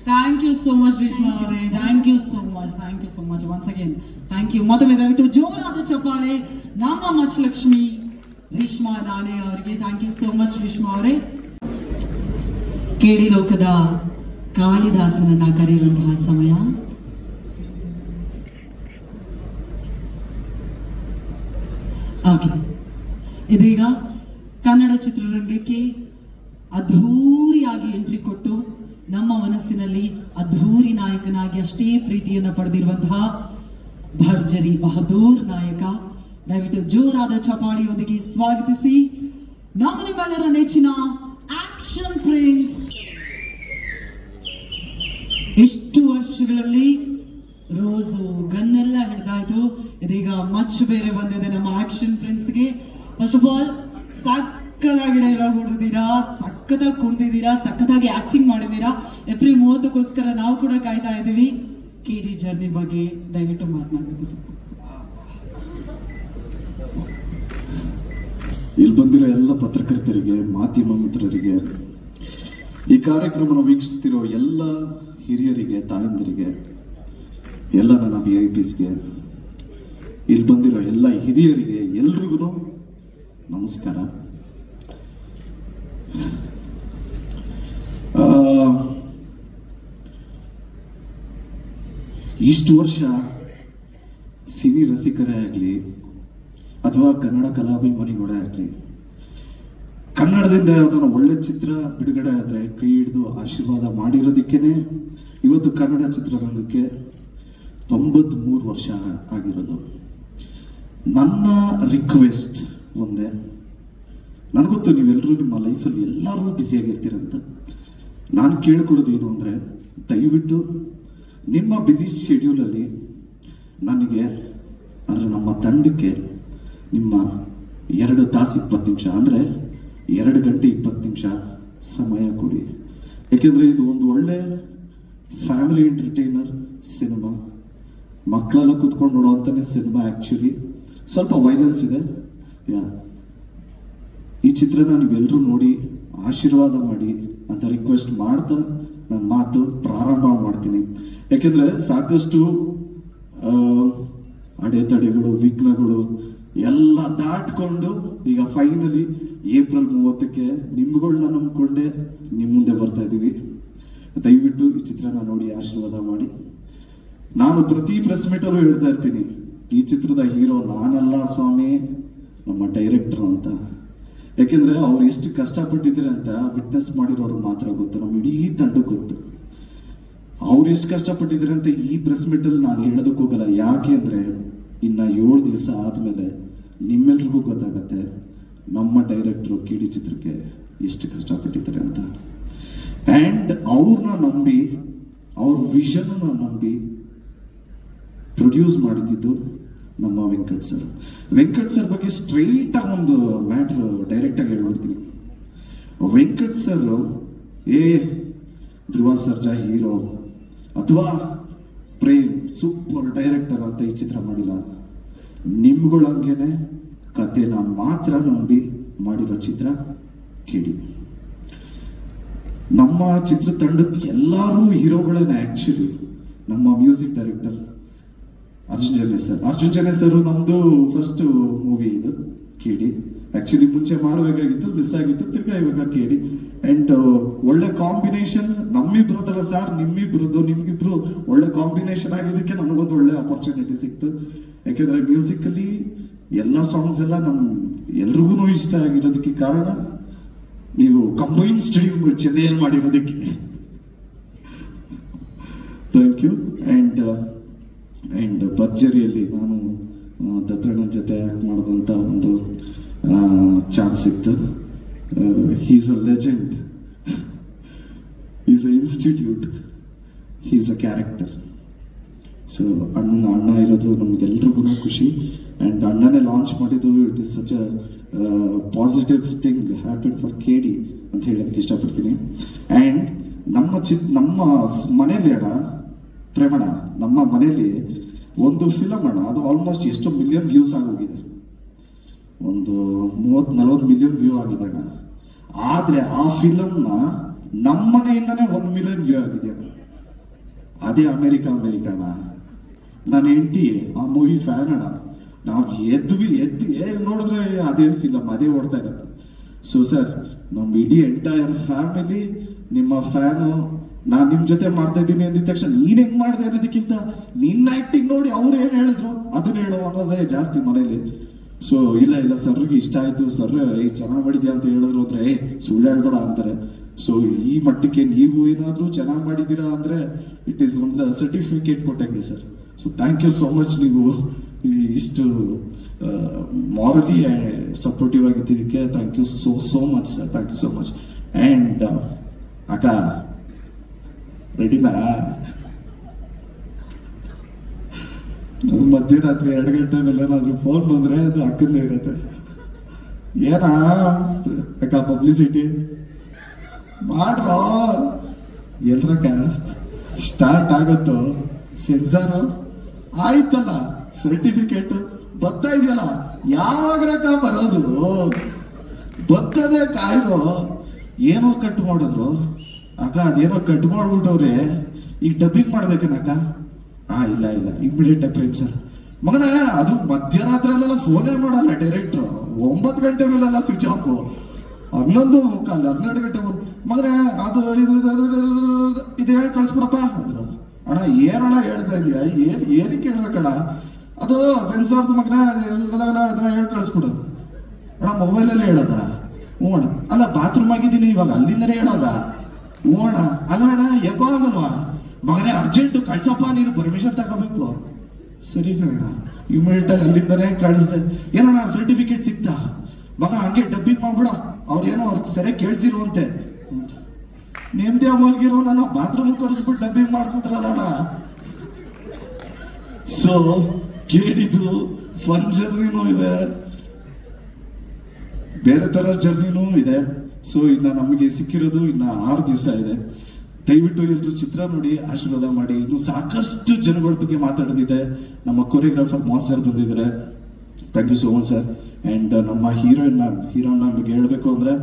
Thank you so much Reshma ಅವರೇ, thank you so much once again thank you. ಮತ್ತೊಮ್ಮೆ ದಯವಿಟ್ಟು ಜೋರಾದ ಚಪ್ಪಾಳೆ ನಮ್ಮ ಮಚ್ಚಲಕ್ಷ್ಮಿ ರೇಷ್ಮಾ ನಾಣೆ ಅವರಿಗೆ. Thank you so much Reshma ಅವರೇ. KD ಲೋಕದ ಕಾಳಿದಾಸನನ್ನ ಕರೆಯುವಂತಹ ಸಮಯ. ಓಕೆ, ಇದೀಗ ಕನ್ನಡ ಚಿತ್ರರಂಗಕ್ಕೆ ಅದ್ಧೂರಿಯಾಗಿ ಎಂಟ್ರಿ ಕೊಟ್ಟು ನಮ್ಮ ಮನಸ್ಸಿನಲ್ಲಿ ಅದ್ಧೂರಿ ನಾಯಕನಾಗಿ ಅಷ್ಟೇ ಪ್ರೀತಿಯನ್ನು ಪಡೆದಿರುವಂತಹ ಭರ್ಜರಿ ಬಹದ್ದೂರ್ ನಾಯಕ. ದಯವಿಟ್ಟು ಜೋರಾದ ಚಪಾಳಿಯೊಂದಿಗೆ ಸ್ವಾಗತಿಸಿ ನಮ್ಮ ನಿಮ್ಮೆಲ್ಲರ ನೆಚ್ಚಿನ ಆಕ್ಷನ್ ಪ್ರಿನ್ಸ್. ಎಷ್ಟು ವರ್ಷಗಳಲ್ಲಿ ರೋಸು ಗನ್ನೆಲ್ಲ ಹಿಡಿದಾಯ್ತು, ಇದೀಗ ಮಚ್ ಬೇರೆ ಬಂದಿದೆ ನಮ್ಮ ಆಕ್ಷನ್ ಪ್ರಿನ್ಸ್ಗೆ. ಫಸ್ಟ್ ಆಫ್ ಆಲ್ ಸಕ್ಕದಾಗಿ ಡೈಲಾಗ್ ಹೊಡೆದಿದ್ದೀರಾ, ಸಕ್ಕದಾಗಿ ಕುಣಿದಿದ್ದೀರಾ, ಸಕ್ಕದಾಗಿ ಆಕ್ಟಿಂಗ್ ಮಾಡಿದ್ದೀರಾ. April 30ಗೋಸ್ಕರ ನಾವು ಕೂಡ ಕಾಯ್ತಾ ಇದ್ದೀವಿ. KD ಜರ್ನಿ ಬಗ್ಗೆ ದಯವಿಟ್ಟು ಮಾತನಾಡಬೇಕು ಸರ್. ಇಲ್ಲಿ ಬಂದಿರೋ ಎಲ್ಲ ಪತ್ರಕರ್ತರಿಗೆ, ಮಾಧ್ಯಮ ಮಿತ್ರರಿಗೆ, ಈ ಕಾರ್ಯಕ್ರಮನ ವೀಕ್ಷಿಸ್ತಿರೋ ಎಲ್ಲ ಹಿರಿಯರಿಗೆ, ತಾಯಂದಿರಿಗೆ, ಎಲ್ಲ ನನ್ನ VIPsಗೆ, ಇಲ್ಲಿ ಬಂದಿರೋ ಎಲ್ಲ ಹಿರಿಯರಿಗೆ ಎಲ್ರಿಗೂ ನಮಸ್ಕಾರ. ಇಷ್ಟು ವರ್ಷ ಸಿನಿ ರಸಿಕರೇ ಆಗಲಿ ಅಥವಾ ಕನ್ನಡ ಕಲಾಭಿಮಾನಿಗಳೇ ಆಗಲಿ, ಕನ್ನಡದಿಂದ ಯಾವುದೋ ಒಳ್ಳೆ ಚಿತ್ರ ಬಿಡುಗಡೆ ಆದರೆ ಕೈ ಹಿಡಿದು ಆಶೀರ್ವಾದ ಮಾಡಿರೋದಕ್ಕೇನೆ ಇವತ್ತು ಕನ್ನಡ ಚಿತ್ರರಂಗಕ್ಕೆ 93 ವರ್ಷ ಆಗಿರೋದು. ನನ್ನ ರಿಕ್ವೆಸ್ಟ್ ಒಂದೇ, ನನಗೊತ್ತು ನೀವೆಲ್ಲರೂ ನಿಮ್ಮ ಲೈಫಲ್ಲಿ ಎಲ್ಲರೂ ಬ್ಯುಸಿಯಾಗಿರ್ತೀರಂತ. ನಾನು ಕೇಳ್ಕೊಳ್ಳೋದು ಏನು ಅಂದರೆ, ದಯವಿಟ್ಟು ನಿಮ್ಮ ಬ್ಯುಸಿ ಶೆಡ್ಯೂಲಲ್ಲಿ ನನಗೆ, ಅಂದರೆ ನಮ್ಮ ತಂಡಕ್ಕೆ ನಿಮ್ಮ 2 ತಾಸು 20 ನಿಮಿಷ, ಅಂದರೆ 2 ಗಂಟೆ 20 ನಿಮಿಷ ಸಮಯ ಕೊಡಿ. ಯಾಕೆಂದರೆ ಇದು ಒಂದು ಒಳ್ಳೆ ಫ್ಯಾಮಿಲಿ ಎಂಟರ್ಟೈನರ್ ಸಿನಿಮಾ, ಮಕ್ಕಳೆಲ್ಲ ಕೂತ್ಕೊಂಡು ನೋಡೋವಂಥನೇ ಸಿನಿಮಾ. ಆ್ಯಕ್ಚುಲಿ ಸ್ವಲ್ಪ ವೈಲೆನ್ಸ್ ಇದೆ. ಈ ಚಿತ್ರನ ನೀವೆಲ್ಲರೂ ನೋಡಿ ಆಶೀರ್ವಾದ ಮಾಡಿ ಅಂತ ರಿಕ್ವೆಸ್ಟ್ ಮಾಡ್ತಾ ನನ್ನ ಮಾತು ಪ್ರಾರಂಭ ಮಾಡ್ತೀನಿ. ಯಾಕೆಂದರೆ ಸಾಕಷ್ಟು ಅಡೆತಡೆಗಳು, ವಿಘ್ನಗಳು ಎಲ್ಲ ದಾಟ್ಕೊಂಡು ಈಗ ಫೈನಲಿ April 30ಕ್ಕೆ ನಿಮ್ಗಳನ್ನ ನಂಬ್ಕೊಂಡೆ ನಿಮ್ಮ ಮುಂದೆ ಬರ್ತಾ ಇದ್ದೀವಿ. ದಯವಿಟ್ಟು ಈ ಚಿತ್ರನ ನೋಡಿ ಆಶೀರ್ವಾದ ಮಾಡಿ. ನಾನು ಪ್ರತಿ ಪ್ರೆಸ್ ಮೀಟಲ್ಲೂ ಹೇಳ್ತಾ ಇರ್ತೀನಿ, ಈ ಚಿತ್ರದ ಹೀರೋ ನಾನಲ್ಲ ಸ್ವಾಮಿ, ನಮ್ಮ ಡೈರೆಕ್ಟರ್ ಅಂತ. ಯಾಕೆಂದ್ರೆ ಅವ್ರು ಎಷ್ಟು ಕಷ್ಟಪಟ್ಟಿದ್ದಾರೆ ಅಂತ ವಿಟ್ನೆಸ್ ಮಾಡಿರೋರು ಮಾತ್ರ ಗೊತ್ತು, ನಮ್ಮ ಇಡೀ ತಂಡಕ್ಕೆ ಗೊತ್ತು ಅವ್ರು ಎಷ್ಟು ಕಷ್ಟಪಟ್ಟಿದ್ದಾರೆ ಅಂತ. ಈ ಪ್ರೆಸ್ ಮೀಟಲ್ಲಿ ನಾನು ಹೇಳೋದಕ್ಕೆ ಹೋಗಲ್ಲ, ಯಾಕೆ ಅಂದರೆ ಇನ್ನು 7 ದಿವಸ ಆದಮೇಲೆ ನಿಮ್ಮೆಲ್ರಿಗೂ ಗೊತ್ತಾಗತ್ತೆ ನಮ್ಮ ಡೈರೆಕ್ಟ್ರು KD ಚಿತ್ರಕ್ಕೆ ಎಷ್ಟು ಕಷ್ಟಪಟ್ಟಿದ್ದಾರೆ ಅಂತ. ಆ್ಯಂಡ್ ಅವ್ರನ್ನ ನಂಬಿ, ಅವ್ರ ವಿಷನ್ನ ನಂಬಿ ಪ್ರೊಡ್ಯೂಸ್ ಮಾಡಿದ್ದು ನಮ್ಮ ವೆಂಕಟ್ ಸರ್ ಬಗ್ಗೆ ಸ್ಟ್ರೈಟ್ ಆಗಿ ಒಂದು ಮ್ಯಾಟ್ರ್ ಡೈರೆಕ್ಟಾಗಿ ಹೇಳ್ಬಿಡ್ತೀನಿ. ವೆಂಕಟ್ ಸರ್ ಧ್ರುವ ಸರ್ಜಾ ಹೀರೋ ಅಥವಾ ಪ್ರೇಮ್ ಸೂಪರ್ ಡೈರೆಕ್ಟರ್ ಅಂತ ಈ ಚಿತ್ರ ಮಾಡಿಲ್ಲ, ನಿಮ್ಗಳಂಗೆನೆ ಕಥೆನ ಮಾತ್ರ ನಂಬಿ ಮಾಡಿರೋ ಚಿತ್ರ KD. ನಮ್ಮ ಚಿತ್ರತಂಡದ ಎಲ್ಲರೂ ಹೀರೋಗಳೇನೆ ಆ್ಯಕ್ಚುಲಿ. ನಮ್ಮ music director Arjun Janya sir ನಮ್ಮದು ಫಸ್ಟ್ ಮೂವಿ ಇದು ಕೇಳಿ. ಆ್ಯಕ್ಚುಲಿ ಮುಂಚೆ ಮಾಡಬೇಕಾಗಿತ್ತು, ಮಿಸ್ ಆಗಿತ್ತು, ತಿರ್ಗಾ ಇವಾಗ ಕೇಳಿ. ಆ್ಯಂಡ್ ಒಳ್ಳೆ ಕಾಂಬಿನೇಷನ್ ನಮ್ಮಿಬ್ರದಲ್ಲ ಸರ್, ನಿಮ್ಗಿಬ್ರು ಒಳ್ಳೆ ಕಾಂಬಿನೇಷನ್ ಆಗಿದ್ದಕ್ಕೆ ನನಗೊಂದು ಒಳ್ಳೆ ಅಪರ್ಚುನಿಟಿ ಸಿಕ್ತು. ಯಾಕೆಂದ್ರೆ ಮ್ಯೂಸಿಕಲಿ ಎಲ್ಲ ಸಾಂಗ್ಸ್ ಎಲ್ಲ ಎಲ್ರಿಗೂ ಇಷ್ಟ ಆಗಿರೋದಕ್ಕೆ ಕಾರಣ ನೀವು ಕಂಬೈನ್ ಸ್ಟ್ರೀಮ್ ಚೆನ್ನೈಯಲ್ಲಿ ಮಾಡಿರೋದಕ್ಕೆ. Thank you. ಆ್ಯಂಡ್ ಭರ್ಜರಿಯಲ್ಲಿ ನಾನು ದತ್ತಣ್ಣನ ಜೊತೆ ಆ್ಯಕ್ಟ್ ಮಾಡೋದಂತ ಒಂದು ಚಾನ್ಸ್ ಸಿಕ್ತು. He's a legend, is a institute, he's a character. So ಅಣ್ಣ ಇರೋದು ನಮ್ಗೆಲ್ರಿಗೂ ಖುಷಿ. ಆ್ಯಂಡ್ ಅಣ್ಣನೇ ಲಾಂಚ್ ಮಾಡಿದ್ದು, it is such a positive thing happen for KD ಅಂತ ಹೇಳೋದಕ್ಕೆ ಇಷ್ಟಪಡ್ತೀನಿ. ಆ್ಯಂಡ್ ನಮ್ಮ ಮನೇಲಿ ಪ್ರೇಮಣ, ನಮ್ಮ ಮನೇಲಿ ಒಂದು ಫಿಲಮ್ ಅದು ಆಲ್ಮೋಸ್ಟ್ ಎಷ್ಟು ಮಿಲಿಯನ್ ವ್ಯೂಸ್ ಆಗೋಗಿದೆ, ಒಂದು 30-40 ಮಿಲಿಯನ್ ವ್ಯೂ ಆಗಿದೆ ಅಣ್ಣ. ಆದರೆ ಆ ಫಿಲಮ್ನ ನಮ್ಮ ಮನೆಯಿಂದನೇ 1 ಮಿಲಿಯನ್ ವ್ಯೂ ಆಗಿದೆ ಅಣ್ಣ. ಅದೇ ಅಮೇರಿಕ ಅಣ್ಣ. ನನ್ನ ಹೆಂಡತಿ ಆ ಮೂವಿ ಫ್ಯಾನ್ ಅಣ್ಣ. ನಾವು ಎದ್ದು ನೋಡಿದ್ರೆ ಅದೇ ಫಿಲಮ್ ಅದೇ ಓಡ್ತಾ ಇರುತ್ತೆ. ಸೊ ಸರ್, ನಮ್ಮ ಇಡೀ ಎಂಟೈರ್ ಫ್ಯಾಮಿಲಿ ನಿಮ್ಮ ಫ್ಯಾನು. ನಾನು ನಿಮ್ಮ ಜೊತೆ ಮಾಡ್ತಾ ಇದ್ದೀನಿ ಅಂದಿದ ತಕ್ಷಣ ನೀನ್ ಹೆಂಗ್ ಮಾಡಿದೆ ಅನ್ನೋದಕ್ಕಿಂತ ನಿನ್ನ ಆಕ್ಟಿಂಗ್ ನೋಡಿ ಅವ್ರು ಏನ್ ಹೇಳಿದ್ರು ಅದನ್ನ ಹೇಳೋ ಅನ್ನೋದೇ ಜಾಸ್ತಿ ಮನೇಲಿ. ಸೊ ಇಲ್ಲ ಸರ್ಗೆ ಇಷ್ಟ ಆಯ್ತು, ಸರ್ ಚೆನ್ನಾಗಿ ಮಾಡಿದ್ಯಾ ಅಂತ ಹೇಳಿದ್ರು ಅಂದ್ರೆ ಸುಳ್ಳು ಹೇಳ್ಬೇಡ ಅಂತಾರೆ. ಸೊ ಈ ಮಟ್ಟಕ್ಕೆ ನೀವು ಏನಾದ್ರೂ ಚೆನ್ನಾಗಿ ಮಾಡಿದ್ದೀರಾ ಅಂದ್ರೆ ಇಟ್ ಈಸ್ ಒಂದು ಸರ್ಟಿಫಿಕೇಟ್ ಕೊಟ್ಟಂಗೆ sir. So thank you so much. ನೀವು ಇಷ್ಟು ಮಾರಲಿ ಸಪೋರ್ಟಿವ್ ಆಗಿದ್ದಕ್ಕೆ thank you so much sir. Thank you so much. And ಅಕ್ಕ ರೆಡಿನಾ? ಮಧ್ಯರಾತ್ರಿ 2 ಗಂಟೆ ಮೇಲೆ ಏನಾದ್ರು ಫೋನ್ ಬಂದ್ರೆ ಅದು ಅಕ್ಕಂದೇ ಇರುತ್ತೆ. ಏನಾ ಅಕ್ಕ ಪಬ್ಲಿಸಿಟಿ ಮಾಡ್ರೋ, ಎಲ್ರಕ್ಕ ಸ್ಟಾರ್ಟ್ ಆಗುತ್ತೋ ಸೆನ್ಸಾರು ಆಯ್ತಲ್ಲ, ಸರ್ಟಿಫಿಕೇಟ್ ಬರ್ತಾ ಇದೆಯಲ್ಲ, ಯಾವಾಗ್ರಕ್ಕ ಬರೋದು? ಬರ್ತದೆ ಕಾಯ್ದು. ಏನೋ ಕಟ್ ಮಾಡಿದ್ರು ಅಕ್ಕ, ಅದೇನೋ ಕಟ್ ಮಾಡ್ಬಿಟ್ಟವ್ರೆ, ಈಗ ಡಬ್ಬಿಂಗ್ ಮಾಡ್ಬೇಕೇನಕ್ಕ? ಇಲ್ಲ ಇಮಿಡಿಯೇಟ್ ಪ್ರೇಮ್ ಸರ್. ಮಗನ ಅದು ಮಧ್ಯರಾತ್ರಿಯಲ್ಲೆಲ್ಲ ಫೋನೇ ಮಾಡಲ್ಲ ಡೈರೆಕ್ಟ್ರು. 9 ಗಂಟೆ ಮೇಲೆಲ್ಲ ಸ್ವಿಚ್ ಆಫ್. 11 ಗಂಟೆ ಮಗನ ಅದು ಇದು ಹೇಳಿ ಕಳಿಸ್ಬಿಡಪ್ಪ ಅಂದ್ರು. ಅಣ್ಣ ಏನಣ್ಣ ಹೇಳ್ತಾ ಇದೀಯ? ಏನಕ್ಕೆ ಹೇಳ್ಬೇಕಣ್ಣ? ಅದು ಸೆನ್ಸಾರ್ದು ಮಗನ ಹೇಳಿ ಕಳಿಸ್ಬಿಡು. ಅಣ್ಣ ಮೊಬೈಲಲ್ಲೇ ಹೇಳದ? ಹ್ಞೂ ಅಣ್ಣ. ಅಲ್ಲ ಬಾತ್ರೂಮ್ ಆಗಿದ್ದೀನಿ ಇವಾಗ, ಅಲ್ಲಿಂದನೇ ಹೇಳದ? ಹ್ಞೂ ಅಣ್ಣ. ಅಲ್ಲ ಅಣ್ಣ ಯಾಕೋ ಆಗಲ್ವಾ? ಮಗನೇ ಅರ್ಜೆಂಟು ಕಳ್ಸಪ್ಪ, ನೀನು ಪರ್ಮಿಷನ್ ತಗೋಬೇಕು. ಸರಿ ಅಣ್ಣ, ಇಮಿಡಿಯೇಟ್ ಆಗಿ ಅಲ್ಲಿಂದನೇ ಕಳಿಸ್ದೆ. ಏನಣ್ಣ ಸರ್ಟಿಫಿಕೇಟ್ ಸಿಕ್ತಾ? ಮಗ ಹಂಗೆ ಡಬ್ಬಿಂಗ್ ಮಾಡ್ಬಿಡ, ಅವ್ರೇನೋ ಅವ್ರಿಗೆ ಸರಿಯಾಗಿ ಕೇಳಿಸಿರುವಂತೆ. ನೇಮ್ದೇ ಮಲ್ಗಿರೋ ನನ್ನ ಬಾತ್ರೂಮ್ ಕರೆಸ್ಬಿಟ್ಟು ಡಬ್ಬಿಂಗ್ ಮಾಡಿಸಿದ್ರಲ್ಲ ಅಣ್ಣ. ಸೊ ಕೇಳಿದ್ದು ಫನ್ ಜರ್ನಿನೂ ಇದೆ, ಬೇರೆ ತರ ಜರ್ನಿನೂ ಇದೆ. ಸೊ ಇನ್ನ ನಮಗೆ ಸಿಕ್ಕಿರೋದು ಇನ್ನ 6 ದಿವಸ ಇದೆ. ದಯವಿಟ್ಟು ಎಲ್ಲರೂ ಚಿತ್ರ ನೋಡಿ ಆಶೀರ್ವಾದ ಮಾಡಿ. ಇನ್ನು ಸಾಕಷ್ಟು ಜನಗಳ ಬಗ್ಗೆ ಮಾತಾಡೋದಿದೆ. ನಮ್ಮ ಕೊರಿಯೋಗ್ರಾಫರ್ ಮೋಹನ್ ಸರ್ ಬಂದಿದ್ದಾರೆ, thank you so much sir. And ನಮ್ಮ ಹೀರೋಯಿನ್ ಬಗ್ಗೆ ಹೇಳ್ಬೇಕು ಅಂದ್ರೆ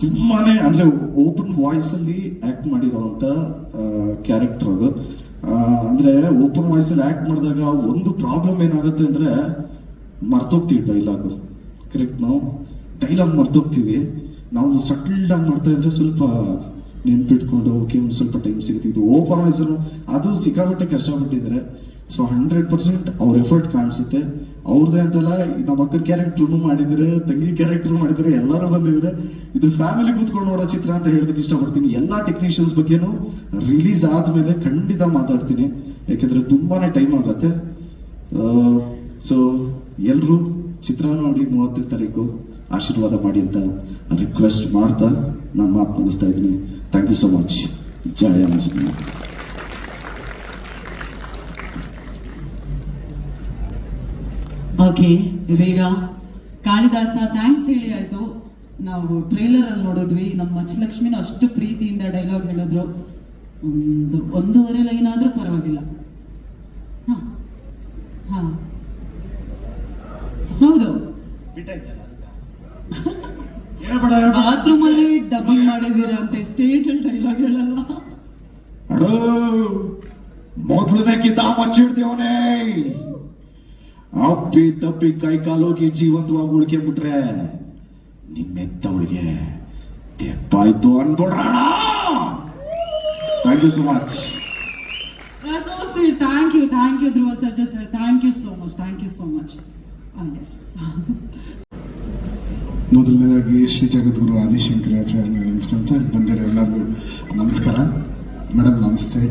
ತುಂಬಾನೇ ಅಂದ್ರೆ ಓಪನ್ ವಾಯ್ಸ್ ಅಲ್ಲಿ ಆಕ್ಟ್ ಮಾಡಿರೋಂತ ಕ್ಯಾರೆಕ್ಟರ್ ಅದು. ಅಂದ್ರೆ ಓಪನ್ ವಾಯ್ಸ್ ಅಲ್ಲಿ ಆಕ್ಟ್ ಮಾಡಿದಾಗ ಒಂದು ಪ್ರಾಬ್ಲಮ್ ಏನಾಗುತ್ತೆ ಅಂದ್ರೆ ಮರ್ತೋಗ್ತೀವಿ ಡೈಲಾಗು. ಕರೆಕ್ಟ್, ನಾವು ಡೈಲಾಗ್ ಮರ್ತೋಗ್ತೀವಿ. ನಾವು ಸಟಲ್ಡ್ ಆಗಿ ಮಾಡ್ತಾ ಇದ್ರೆ ಸ್ವಲ್ಪ ನೆನ್ಪಿಟ್ಕೊಂಡು ಓಕೆ ಒಂದು ಸ್ವಲ್ಪ ಟೈಮ್ ಸಿಗುತ್ತೆ. ಇದು ಓಪನ್ ವಾಯ್ಸ್ ಅದು ಸಿಕ್ಕಾಪಟ್ಟೆ ಕಷ್ಟಪಟ್ಟಿದ್ದಾರೆ. ಸೊ 100% ಅವ್ರ ಎಫರ್ಟ್ ಕಾಣಿಸುತ್ತೆ. ಅವ್ರದ್ದೇ ಅಂತಲ್ಲ, ನಮ್ಮ ಅಕ್ಕನ ಕ್ಯಾರೆಕ್ಟರ್ನು ಮಾಡಿದ್ರೆ, ತಂಗಿ ಕ್ಯಾರೆಕ್ಟರ್ ಮಾಡಿದ್ರೆ, ಎಲ್ಲರೂ ಬಂದಿದ್ರೆ. ಇದು ಫ್ಯಾಮಿಲಿ ಕೂತ್ಕೊಂಡು ನೋಡೋ ಚಿತ್ರ ಅಂತ ಹೇಳೋದಕ್ಕೆ ಇಷ್ಟಪಡ್ತೀನಿ. ಎಲ್ಲ ಟೆಕ್ನಿಷಿಯನ್ಸ್ ಬಗ್ಗೆನೂ ರಿಲೀಸ್ ಆದ್ಮೇಲೆ ಖಂಡಿತ ಮಾತಾಡ್ತೀನಿ, ಯಾಕೆಂದ್ರೆ ತುಂಬಾನೇ ಟೈಮ್ ಆಗುತ್ತೆ. ಸೊ ಎಲ್ಲರೂ ಚಿತ್ರ ನೋಡಿ 30ನೇ ತಾರೀಕು ಆಶೀರ್ವಾದ ಮಾಡಿ ಅಂತ ರಿಕ್ವೆಸ್ಟ್ ಮಾಡ್ತಾ ನಾನು ಮಾತು ಮುಗಿಸ್ತಾ ಇದ್ದೀನಿ. Thank you so much. Jaya Anjaneya. Okay, ಇದೀಗ ಕಾಳಿದಾಸ ಥ್ಯಾಂಕ್ಸ್ ಹೇಳಿ ಆಯ್ತು. ನಾವು ಟ್ರೇಲರ್ ಅಲ್ಲಿ ನೋಡಿದ್ವಿ, ನಮ್ಮ ಮಚ್ಚಲಕ್ಷ್ಮಿನ ಅಷ್ಟು ಪ್ರೀತಿಯಿಂದ ಡೈಲಾಗ್ ಹೇಳಿದ್ರು. 1.5 ಲೈನ್ ಆದ್ರೂ ಪರವಾಗಿಲ್ಲ. ಹಾ ಹೌದು, ಬಾತ್ರೂಮ್ ಅಲ್ಲಿ ಡಬ್ಬಿಂಗ್ ಮಾಡಿದೀರಂತೆ, ಸ್ಟೇಜ್ ಅಲ್ಲಿ ಡೈಲಾಗ್ ಹೇಳಲ್ಲ. ಅಡೋ ಮೊದಲನೇ ಕಿತಾ ಮಚ್ಚಿಡ್ತೀವನೇ, ಅಪ್ಪಿ ತಪ್ಪಿ ಕೈ ಕಾಲೋಗಿ ಜೀವಂತವಾಗಿ ಉಳ್ಕೊಂಡ್ಬಿಟ್ರೆ ನಿಮ್ಮೆತ್ತವಳಿಗೆ ತೆಪ್ಪಾಯ್ತು ಅನ್ಬಿಡ್ರಣ. Thank you so much. So sweet. Thank you Dhruva Sarja sir. Thank you so much. Yes. ಮೊದಲನೇದಾಗಿ ಶ್ರೀ ಜಗದ್ಗುರು ಆದಿಶಂಕರಾಚಾರ್ಯ ನೆನೆಸ್ಕೊಳ್ತಾ ಬಂದಿರೋ ಎಲ್ಲರಿಗೂ ನಮಸ್ಕಾರ. ಮೇಡಮ್ ನಮಸ್ತೆ.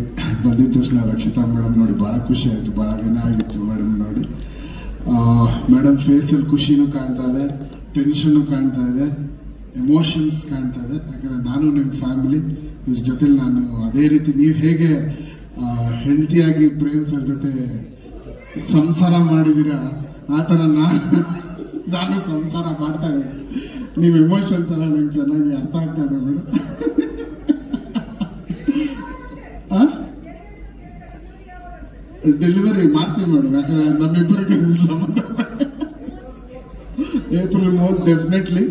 ಬಂದಿದ್ದ ತಕ್ಷಣ ರಕ್ಷಿತಾ ಮೇಡಮ್ ನೋಡಿ ಭಾಳ ಖುಷಿ ಆಯಿತು, ಭಾಳ ದಿನ ಆಗಿತ್ತು ಮೇಡಮ್ ನೋಡಿ. ಮೇಡಮ್ ಫೇಸಲ್ಲಿ ಖುಷಿನೂ ಕಾಣ್ತಾ ಇದೆ, ಟೆನ್ಷನ್ನು ಕಾಣ್ತಾ ಇದೆ, ಎಮೋಷನ್ಸ್ ಕಾಣ್ತಾ ಇದೆ. ಯಾಕಂದರೆ ನಾನು ನಿಮ್ಮ ಫ್ಯಾಮಿಲಿ ಇದ್ರ ಜೊತೆಲಿ ನಾನು ಅದೇ ರೀತಿ ನೀವು ಹೇಗೆ ಹೆಂಡತಿಯಾಗಿ ಪ್ರೇಮ್ ಸರ್ ಜೊತೆ ಸಂಸಾರ ಮಾಡಿದ್ದೀರಾ ಆ ಥರ ನಾನು ಸಂಸಾರ ಮಾಡ್ತಾ ಇದ್ದೀನಿ. ನೀವು ಎಮೋಷನ್ಸ್ ಎಲ್ಲ ನಂಗೆ ಚೆನ್ನಾಗಿ ಅರ್ಥ ಆಗ್ತಾ ಇದೆ ಮೇಡಮ್. ಡೆಲಿವರಿ ಮಾಡ್ತೀವಿ ಮೇಡಮ್, ಯಾಕಂದ್ರೆ ನಮ್ಮಿಬ್ಬರಿಗೆ ಸಂಬಂಧ ಏಪ್ರಿಲ್ 3 ಡೆಫಿನೆಟ್ಲಿ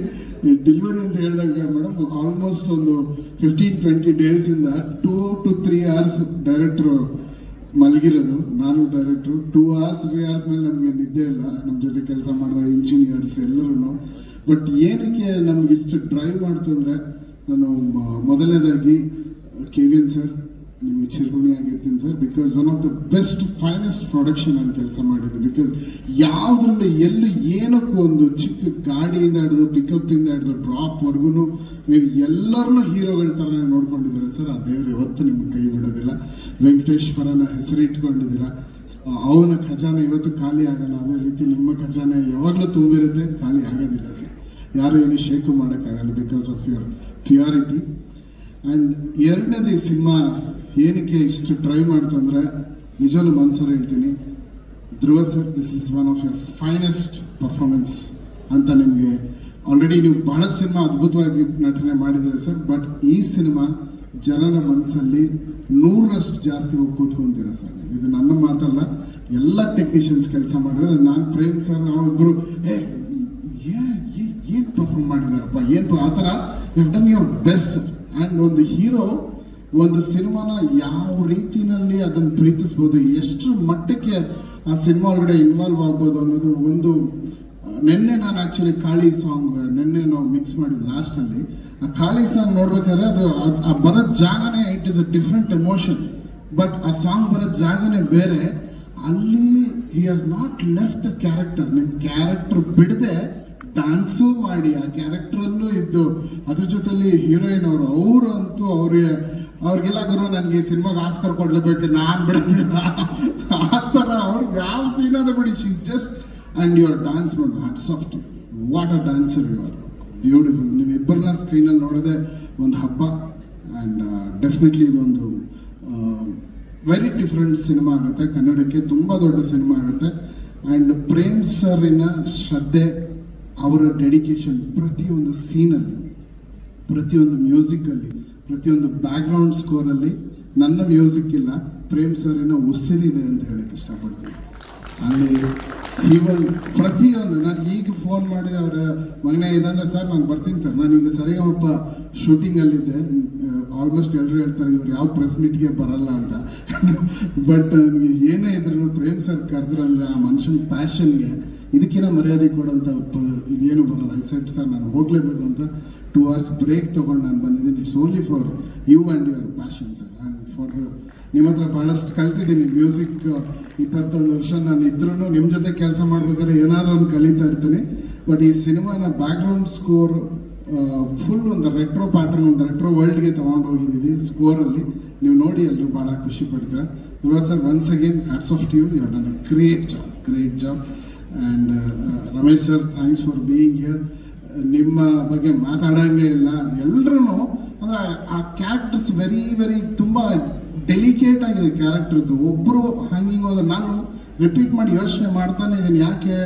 ಡೆಲಿವರಿ ಅಂತ ಹೇಳಿದಾಗ ಮೇಡಮ್ ಆಲ್ಮೋಸ್ಟ್ ಒಂದು 15-20 ಡೇಸಿಂದ 2 to 3 hours ಡೈರೆಕ್ಟ್ರು ಮಲಗಿರೋದು, ನಾನು ಡೈರೆಕ್ಟ್ರು 2 hours 3 hours ಮೇಲೆ ನಮಗೆ ನಿದ್ದೆ ಇಲ್ಲ. ನಮ್ಮ ಜೊತೆ ಕೆಲಸ ಮಾಡಿದ ಇಂಜಿನಿಯರ್ಸ್ ಎಲ್ಲರೂ. ಬಟ್ ಏನಕ್ಕೆ ನಮ್ಗೆ ಇಷ್ಟು ಡ್ರೈವ್ ಮಾಡ್ತು ಅಂದರೆ, ನಾನು ಮೊದಲನೇದಾಗಿ KVN ಸರ್ ನಿಮಗೆ ಚಿರಋಣಿಯಾಗಿರ್ತೀನಿ ಸರ್. Because one of the best finest production ನಾನು ಕೆಲಸ ಮಾಡಿದ್ದೆ. ಬಿಕಾಸ್ ಯಾವುದ್ರಲ್ಲೂ ಎಲ್ಲೂ ಏನಕ್ಕೂ ಒಂದು ಚಿಕ್ಕ ಗಾಡಿಯಿಂದ ಹಿಡಿದು ಪಿಕಪ್ಪಿಂದ ಹಿಡಿದು ಡ್ರಾಪ್ವರೆಗೂ ನೀವು ಎಲ್ಲರನ್ನೂ ಹೀರೋಗಳ ಥರ ನೋಡ್ಕೊಂಡಿದ್ದಾರೆ ಸರ್. ಆ ದೇವರು ಯಾವತ್ತೂ ನಿಮ್ಗೆ ಕೈ ಬಿಡೋದಿಲ್ಲ. ವೆಂಕಟೇಶ್ವರನ ಹೆಸರಿಟ್ಕೊಂಡಿದ್ದೀರಾ, ಅವನ ಖಜಾನೆ ಇವತ್ತು ಖಾಲಿ ಆಗಲ್ಲ. ಅದೇ ರೀತಿ ನಿಮ್ಮ ಖಜಾನೆ ಯಾವಾಗಲೂ ತುಂಬಿರುತ್ತೆ, ಖಾಲಿ ಆಗೋದಿಲ್ಲ ಸರ್. ಯಾರು ಏನು ಶೇಕು ಮಾಡೋಕ್ಕಾಗಲ್ಲ because of your purity. And ಎರಡನೇದು ಈ ಸಿನಿಮಾ ಏನಕ್ಕೆ ಇಷ್ಟು ಟ್ರೈ ಮಾಡ್ತು ಅಂದರೆ, ನಿಜವಲ್ಲೂ ಮನ್ಸಲ್ಲಿ ಹೇಳ್ತೀನಿ, Dhruva sir this is one of your finest performance ಅಂತ. ನಿಮಗೆ ಆಲ್ರೆಡಿ ನೀವು ಬಹಳ ಸಿನಿಮಾ ಅದ್ಭುತವಾಗಿ ನಟನೆ ಮಾಡಿದ್ದೀರಿ ಸರ್. ಬಟ್ ಈ ಸಿನಿಮಾ ಜನರ ಮನಸ್ಸಲ್ಲಿ 100ರಷ್ಟು ಜಾಸ್ತಿ ಹೋಗಿ ಕೂತ್ಕೊಂತೀರ ಸರ್. ಇದು ನನ್ನ ಮಾತಲ್ಲ, ಎಲ್ಲ ಟೆಕ್ನಿಷಿಯನ್ಸ್ ಕೆಲಸ ಮಾಡಿದ್ರೆ. ನಾನು ಪ್ರೇಮ್ ಸರ್ ನಾವಿಬ್ಬರು ಏನು ಪರ್ಫಾರ್ಮ್ ಮಾಡಿದಾರಪ್ಪ, ಏನು ಆ ಥರ you have done your best. And ಒಂದು ಹೀರೋ ಒಂದು ಸಿನಿಮಾನ ಯಾವ ರೀತಿಯಲ್ಲಿ ಅದನ್ನು ಪ್ರೀತಿಸ್ಬೋದು, ಎಷ್ಟು ಮಟ್ಟಕ್ಕೆ ಆ ಸಿನಿಮಾ ಒಳಗಡೆ ಇನ್ವಾಲ್ವ್ ಆಗ್ಬೋದು ಅನ್ನೋದು ಒಂದು. ನಿನ್ನೆ ನಾನು ಆ್ಯಕ್ಚುಲಿ ಕಾಳಿ ಸಾಂಗ್ ನಿನ್ನೆ ನಾವು ಮಿಕ್ಸ್ ಮಾಡಿದ್ವಿ ಲಾಸ್ಟಲ್ಲಿ. ಆ ಕಾಳಿ ಸಾಂಗ್ ನೋಡ್ಬೇಕಾದ್ರೆ ಅದು ಆ ಬರೋ ಜಾಗನೇ it is a different emotion. But ಆ ಸಾಂಗ್ ಬರೋ ಜಾಗನೇ ಬೇರೆ. ಅಲ್ಲಿ he has not left the character. ನಿಮ್ಮ ಕ್ಯಾರೆಕ್ಟರ್ ಬಿಡದೆ ಡ್ಯಾನ್ಸು ಮಾಡಿ ಆ ಕ್ಯಾರೆಕ್ಟ್ರಲ್ಲೂ ಇದ್ದು, ಅದ್ರ ಜೊತೆಲಿ ಹೀರೋಯಿನ್ ಅವರು ಅಂತೂ ಅವ್ರಿಗೆಲ್ಲ ಗುರು ನನಗೆ ಈ ಸಿನಿಮಾಗೆ ಆಸ್ಕರ್ ಕೊಡ್ಲೇಬೇಕು, ನಾನು ಬಿಡೋದಿಲ್ಲ ಆ ಥರ. ಅವ್ರಿಗೆ ಯಾವ ಸೀನಾರು ಬಿಡಿ, she's just. And your dance ನೋಡಿ, hats off to, what a dancer you are, beautiful. ನಿಮ್ಮಿಬ್ಬರನ್ನ ಸ್ಕ್ರೀನಲ್ಲಿ ನೋಡೋದೇ ಒಂದು ಹಬ್ಬ. ಆ್ಯಂಡ್ ಡೆಫಿನೆಟ್ಲಿ ಇದೊಂದು ವೆರಿ ಡಿಫ್ರೆಂಟ್ ಸಿನಿಮಾ ಆಗುತ್ತೆ, ಕನ್ನಡಕ್ಕೆ ತುಂಬ ದೊಡ್ಡ ಸಿನಿಮಾ ಆಗುತ್ತೆ. ಆ್ಯಂಡ್ ಪ್ರೇಮ್ ಸರಿನ ಶ್ರದ್ಧೆ, ಅವರ ಡೆಡಿಕೇಶನ್ ಪ್ರತಿಯೊಂದು ಸೀನಲ್ಲಿ, ಪ್ರತಿಯೊಂದು ಮ್ಯೂಸಿಕ್ಕಲ್ಲಿ, ಪ್ರತಿಯೊಂದು ಬ್ಯಾಕ್ಗ್ರೌಂಡ್ ಸ್ಕೋರಲ್ಲಿ ನನ್ನ ಮ್ಯೂಸಿಕ್ ಇಲ್ಲ, ಪ್ರೇಮ್ ಸರಿನ ಉಸಿರಿದೆ ಅಂತ ಹೇಳಕ್ಕೆ ಇಷ್ಟಪಡ್ತೀನಿ. ಅಲ್ಲಿ ಇವನ್ ಪ್ರತಿಯೊಂದು, ನಾನು ಈಗ ಫೋನ್ ಮಾಡಿ ಅವರ ಮಗನೇ ಇದಂದ್ರೆ ಸರ್ ನಾನು ಬರ್ತೀನಿ ಸರ್, ನಾನೀಗ ಸರಿಗಮಪ್ಪ ಶೂಟಿಂಗಲ್ಲಿದ್ದೆ. ಆಲ್ಮೋಸ್ಟ್ ಎಲ್ಲರೂ ಹೇಳ್ತಾರೆ ಇವ್ರು ಯಾವ ಪ್ರೆಸ್ ಮೀಟ್ಗೆ ಬರಲ್ಲ ಅಂತ. ಬಟ್ ನನಗೆ ಏನೇ ಇದ್ರೂ ಪ್ರೇಮ್ ಸರ್ ಕರೆದ್ರಲ್ಲಿ ಆ ಮನುಷ್ಯನ ಪ್ಯಾಷನ್ಗೆ ಇದಕ್ಕಿಂತ ಮರ್ಯಾದೆ ಕೊಡೋಂಥ ಇದೇನು ಬರಲ್ಲ. ಐ ಸೆಟ್ ಸರ್ ನಾನು ಹೋಗಲೇಬೇಕು ಅಂತ 2 hours ಬ್ರೇಕ್ ತೊಗೊಂಡು ನಾನು ಬಂದಿದ್ದೀನಿ. It's only for you and your passion sir. And for ನಿಮ್ಮ ಹತ್ರ ಭಾಳಷ್ಟು ಕಲ್ತಿದ್ದೀನಿ. ಮ್ಯೂಸಿಕ್ 21 ವರ್ಷ ನಾನು ಇದ್ರೂ ನಿಮ್ಮ ಜೊತೆ ಕೆಲಸ ಮಾಡ್ಬೇಕಾದ್ರೆ ಏನಾದರೂ ಒಂದು ಕಲಿತಾ ಇರ್ತೀನಿ. ಬಟ್ ಈ ಸಿನಿಮಾನ ಬ್ಯಾಕ್ಗ್ರೌಂಡ್ ಸ್ಕೋರ್ ಫುಲ್ ಒಂದು ರೆಟ್ರೋ ಪ್ಯಾಟರ್ನ್, ಒಂದು ರೆಟ್ರೋ ವರ್ಲ್ಡ್ಗೆ ತೊಗೊಂಡು ಹೋಗಿದ್ದೀವಿ ಸ್ಕೋರಲ್ಲಿ. ನೀವು ನೋಡಿ ಎಲ್ಲರೂ ಭಾಳ ಖುಷಿ ಪಡ್ತೀರಾ. Dhruva sir once again hats off to you, you have done a great job. And Ramesh sir thanks for being here. ನಿಮ್ಮ ಬಗ್ಗೆ ಮಾತಾಡೋಂಗೆ ಇಲ್ಲ. ಎಲ್ಲರೂ ಅಂದರೆ ಆ ಕ್ಯಾರೆಕ್ಟರ್ಸ್ ವೆರಿ ತುಂಬ ಡೆಲಿಕೇಟ್ ಆಗಿದೆ ಕ್ಯಾರೆಕ್ಟರ್ಸ್. ಒಬ್ಬರು ಹಂಗಿಂಗ್ ಹೋದ್ರೆ ನಾನು ರಿಪೀಟ್ ಮಾಡಿ ಯೋಚನೆ ಮಾಡ್ತಾನೆ ಇದ್ದೀನಿ, ಯಾಕೆ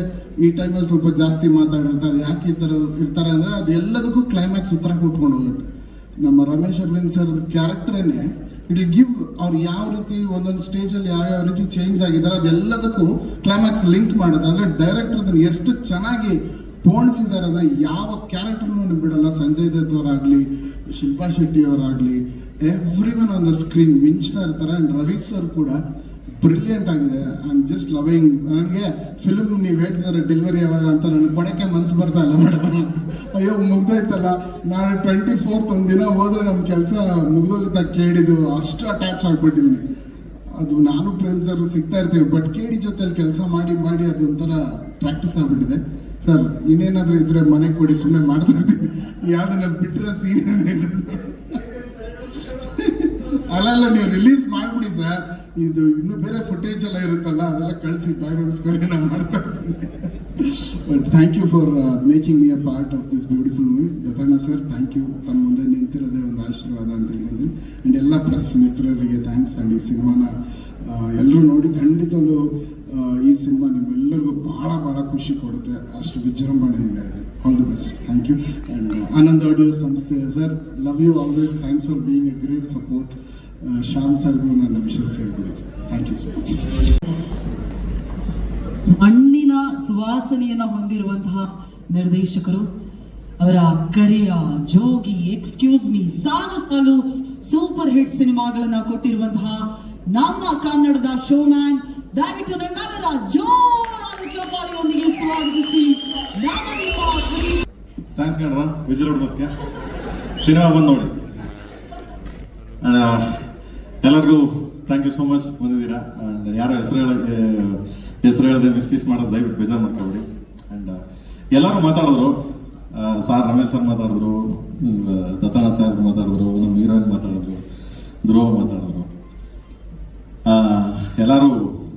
ಈ ಟೈಮಲ್ಲಿ ಸ್ವಲ್ಪ ಜಾಸ್ತಿ ಮಾತಾಡಿರ್ತಾರೆ, ಯಾಕೆ ಈ ಥರ ಇರ್ತಾರೆ ಅಂದರೆ ಅದು ಎಲ್ಲದಕ್ಕೂ ಕ್ಲೈಮ್ಯಾಕ್ಸ್ ಉತ್ತರ ಕೊಟ್ಕೊಂಡು ಹೋಗುತ್ತೆ. ನಮ್ಮ ರಮೇಶ್ ಅರವಿಂದ್ ಸರ್ ಕ್ಯಾರೆಕ್ಟರೇನೆ ಇಟ್ ವಿಲ್ ಗಿವ್ ಅವ್ರು ಯಾವ ರೀತಿ ಒಂದೊಂದು ಸ್ಟೇಜಲ್ಲಿ ಯಾವ ರೀತಿ ಚೇಂಜ್ ಆಗಿದ್ದಾರೆ ಅದೆಲ್ಲದಕ್ಕೂ ಕ್ಲೈಮ್ಯಾಕ್ಸ್ ಲಿಂಕ್ ಮಾಡುತ್ತೆ. ಅಂದರೆ ಡೈರೆಕ್ಟರ್ ಅದನ್ನು ಎಷ್ಟು ಚೆನ್ನಾಗಿ ಪೋಣಿಸಿದ್ದಾರೆ ಅಂದರೆ ಯಾವ ಕ್ಯಾರೆಕ್ಟರ್ನೂ ಬಿಡಲ್ಲ. ಸಂಜಯ್ ದತ್ ಅವರಾಗಲಿ, ಶಿಲ್ಪಾ ಶೆಟ್ಟಿ ಅವರಾಗಲಿ, ಎವ್ರಿವನ್ ಆನ್ ದ ಸ್ಕ್ರೀನ್ ಮಿಂಚ್ತಾ ಇರ್ತಾರೆ. ಆ್ಯಂಡ್ ರವಿ ಸರ್ ಕೂಡ ಬ್ರಿಲಿಯಂಟ್ ಆಗಿದೆ. I am just loving. ನನಗೆ ಫಿಲ್ಮ್ ನೀವು ಹೇಳ್ತಿದ್ದಾರೆ ಡೆಲಿವರಿ ಯಾವಾಗ ಅಂತ ನನಗೆ ಕೊಡೋಕ್ಕೆ ಮನಸ್ಸು ಬರ್ತಾ ಇಲ್ಲ ಮೇಡಮ್. ಅಯ್ಯೋ ಮುಗ್ದೋಯ್ತಲ್ಲ, ನಾನು 24th ಒಂದಿನ ಹೋದ್ರೆ ನಮ್ಮ ಕೆಲಸ ಮುಗ್ದೋಗ್ತಾ ಕೇಳಿದ್ದು ಅಷ್ಟು ಅಟ್ಯಾಚ್ ಆಗಿಬಿಟ್ಟಿದ್ದೀನಿ. ಅದು ನಾನು ಪ್ರೇಮ್ ಸರ್ ಸಿಗ್ತಾ ಇರ್ತೀವಿ, ಬಟ್ ಕೇಡಿ ಜೊತೆಲಿ ಕೆಲಸ ಮಾಡಿ ಮಾಡಿ ಅದು ಒಂಥರ ಪ್ರಾಕ್ಟೀಸ್ ಆಗಿಬಿಟ್ಟಿದೆ. ಸರ್ ಇನ್ನೇನಾದರೂ ಇದ್ರೆ ಮನೆಗೆ ಕೊಡಿ, ಸುಮ್ಮನೆ ಮಾಡ್ತಾ ಇರ್ತೀವಿ. ಯಾವ್ದನ್ನ ಬಿಟ್ಟರೆ ಸೀನ್ ಅಲ್ಲ ನೀವು ರಿಲೀಸ್ ಮಾಡಿಬಿಡಿ ಸರ್. ಇದು ಇನ್ನೂ ಬೇರೆ ಫುಟೇಜ್ ಎಲ್ಲ ಇರುತ್ತಲ್ಲ, ಅದೆಲ್ಲ ಕಳಿಸಿ ಬ್ಯಾಕ್ಗ್ರೌಂಡ್ ಸ್ಕೋರ್ ನಾನು ಮಾಡ್ತಾ ಇರ್ತೀನಿ. But thank you for making me a part of this beautiful movie. Dattanna sir thank you, ತಮ್ಮ ಮುಂದೆ ನಿಂತಿರೋದೇ ಒಂದು ಆಶೀರ್ವಾದ ಅಂತ ಹೇಳ್ಕೊಂಡ್ವಿ. ಆ್ಯಂಡ್ ಎಲ್ಲ ಪ್ರೆಸ್ ಮಿತ್ರರಿಗೆ ಥ್ಯಾಂಕ್ಸ್. ಆ್ಯಂಡ್ ಈ ಸಿನಿಮಾನ ಎಲ್ಲರೂ ನೋಡಿ ಖಂಡಿತವೂ ಈ ಸಿನಿಮಾ ನಿಮ್ಮೆಲ್ಲರಿಗೂ ಭಾಳ ಭಾಳ ಖುಷಿ ಕೊಡುತ್ತೆ, ಅಷ್ಟು ವಿಜೃಂಭಣೆಯಿಂದ ಇದೆ. All the best. Thank you. And Anand audio ಸಂಸ್ಥೆ sir, love you always. Thanks for being a great support. Shyam ಸರ್ಗೂ ನನ್ನ ವಿಶೇಷ ಹೇಳ್ಬಿಡಿ sir. Thank you so much. ಮಣ್ಣಿನ ಸುವಾಸನೆಯನ್ನ ಹೊಂದಿರುವಂತಹ ನಿರ್ದೇಶಕರು, ಅವರ ಕರೆಯ, ಜೋಗಿ, ಎಕ್ಸ್ಕ್ಯೂಸ್ ಮೀ, ಸಾಲು ಸಾಲು ಸೂಪರ್ ಹಿಟ್ ಸಿನಿಮಾಗಳನ್ನ ಕೊಟ್ಟಿರುವಂತಹ ನಮ್ಮ ಕನ್ನಡದ ಶೋಮ್ಯಾನ್, ದಯವಿಟ್ಟು ನಿಮ್ಮೆಲ್ಲರ ಜೋರಾದ ಚಪ್ಪಾಳೆಯೊಂದಿಗೆ ಸ್ವಾಗತಿಸಿ ನಮ್ಮ ನಿಮ್ಮ ಥ್ಯಾಂಕ್ಸ್ ಕಣ್ರ ವಿಜಯ್ ಹೊಡೆದಕ್ಕೆ. ಸಿನಿಮಾ ಬಂದು ನೋಡಿ. ಎಲ್ಲರಿಗೂ ಥ್ಯಾಂಕ್ ಯು ಸೋ ಮಚ್ ಬಂದಿದ್ದೀರಾ. ಆ್ಯಂಡ್ ಯಾರೋ ಹೆಸರು ಹೇಳದೆ ಮಿಸ್ಕೀಸ್ ಮಾಡೋದು ದಯವಿಟ್ಟು ಬೇಜಾರು ಮಾಡ್ಕೊಬೇಡಿ. ಆ್ಯಂಡ್ ಎಲ್ಲರೂ ಮಾತಾಡಿದ್ರು. ಸಾರ್ ರಮೇಶ್ ಸರ್ ಮಾತಾಡಿದ್ರು, ದತ್ತಣ್ಣ ಸರ್ ಮಾತಾಡಿದ್ರು, ನಮ್ಮ ಹೀರೋಯಿನ್ ಮಾತಾಡಿದ್ರು, ಧ್ರುವ ಮಾತಾಡಿದ್ರು, ಎಲ್ಲರೂ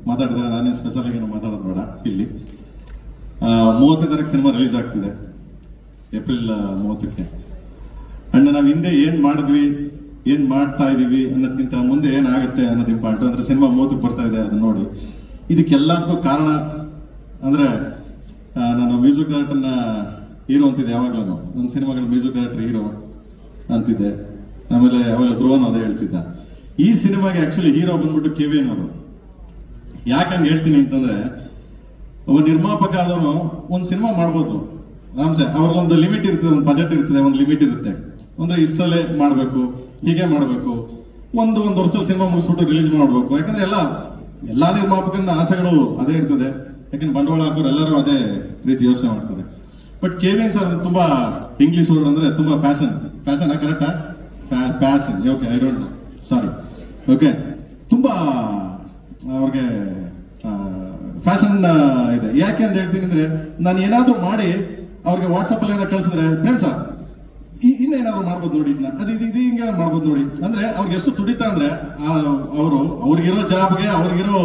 ಮಾತಾಡಿದ್ದಾರೆ. ನಾನೇ ಸ್ಪೆಷಲ್ ಆಗಿ ಮಾತಾಡೋದು ಬೇಡ. ಇಲ್ಲಿ 30ನೇ ತಾರೀಕು ಸಿನಿಮಾ ರಿಲೀಸ್ ಆಗ್ತಿದೆ, ಏಪ್ರಿಲ್ 30ಕ್ಕೆ. ಅಂಡ್ ನಾವು ಹಿಂದೆ ಏನು ಮಾಡಿದ್ವಿ, ಏನು ಮಾಡ್ತಾ ಇದೀವಿ ಅನ್ನೋದಕ್ಕಿಂತ ಮುಂದೆ ಏನಾಗುತ್ತೆ ಅನ್ನೋದು ಇಂಪಾರ್ಟೆಂಟ್. ಅಂದರೆ ಸಿನಿಮಾ 30ಕ್ಕೆ ಬರ್ತಾ ಇದೆ, ಅದನ್ನ ನೋಡಿ. ಇದಕ್ಕೆಲ್ಲದಕ್ಕೂ ಕಾರಣ ಅಂದರೆ ನಾನು ಮ್ಯೂಸಿಕ್ ಡೈರೆಕ್ಟರ್ನ ಹೀರೋ ಅಂತಿದ್ದೆ ಯಾವಾಗಲೂ. ನನ್ನ ಸಿನಿಮಾಗಳ ಮ್ಯೂಸಿಕ್ ಡೈರೆಕ್ಟರ್ ಹೀರೋ ಅಂತಿದ್ದೆ. ಆಮೇಲೆ ಅವೆಲ್ಲ ಧ್ರುವನು ಅದೇ ಹೇಳ್ತಿದ್ದ. ಈ ಸಿನಿಮಾಗೆ ಆ್ಯಕ್ಚುಲಿ ಹೀರೋ ಬಂದ್ಬಿಟ್ಟು KVN ಅವರು. ಯಾಕಂಗೆ ಹೇಳ್ತೀನಿ ಅಂತಂದರೆ, ಒಬ್ಬ ನಿರ್ಮಾಪಕ ಆದವನು ಒಂದು ಸಿನಿಮಾ ಮಾಡ್ಬೋದು ಆರಾಮ್ಸೆ. ಅವ್ರಿಗೊಂದು ಲಿಮಿಟ್ ಇರ್ತದೆ, ಒಂದು ಬಜೆಟ್ ಇರ್ತದೆ, ಒಂದು ಲಿಮಿಟ್ ಇರುತ್ತೆ. ಅಂದರೆ ಇಷ್ಟಲ್ಲೇ ಮಾಡಬೇಕು, ಹೀಗೆ ಮಾಡಬೇಕು, ಒಂದು ವರ್ಷದಲ್ಲಿ ಸಿನಿಮಾ ಮುಗಿಸ್ಬಿಟ್ಟು ರಿಲೀಸ್ ಮಾಡಬೇಕು. ಯಾಕಂದ್ರೆ ಎಲ್ಲ ನಿರ್ಮಾಪಕನ ಆಸೆಗಳು ಅದೇ ಇರ್ತದೆ. ಯಾಕಂದ್ರೆ ಬಂಡವಾಳ ಹಾಕೋರು ಎಲ್ಲರೂ ಅದೇ ರೀತಿ ಯೋಚನೆ ಮಾಡ್ತಾರೆ. ಬಟ್ KVN ಸರ್ ತುಂಬಾ ಇಂಗ್ಲಿಷ್ ವರ್ಡ್ ಅಂದ್ರೆ ತುಂಬಾ ಫ್ಯಾಷನ್ ಕರೆಕ್ಟಾ? Fashion, okay, I don't know, sorry, okay. ತುಂಬಾ ಅವ್ರಿಗೆ ಫ್ಯಾಷನ್ ಇದೆ. ಯಾಕೆ ಅಂತ ಹೇಳ್ತೀನಿ ಅಂದ್ರೆ, ನಾನು ಏನಾದ್ರು ಮಾಡಿ ಅವ್ರಿಗೆ ವಾಟ್ಸಪ್ ಅಲ್ಲಿ ಏನಾದ್ರು ಕಳಿಸಿದ್ರೆ, ಪ್ರೇಮ್ ಸರ್ ಇನ್ನೇನಾದ್ರು ಮಾಡ್ಬೋದು ನೋಡಿ, ಇದನ್ನ ಇದು ಹಿಂಗೆ ಮಾಡ್ಬೋದು ನೋಡಿ ಅಂದ್ರೆ, ಅವ್ರಿಗೆ ಎಷ್ಟು ತುಡಿತಾ ಅಂದ್ರೆ ಅವ್ರಿಗಿರೋ ಜಾಬ್ಗೆ, ಅವ್ರಿಗಿರೋ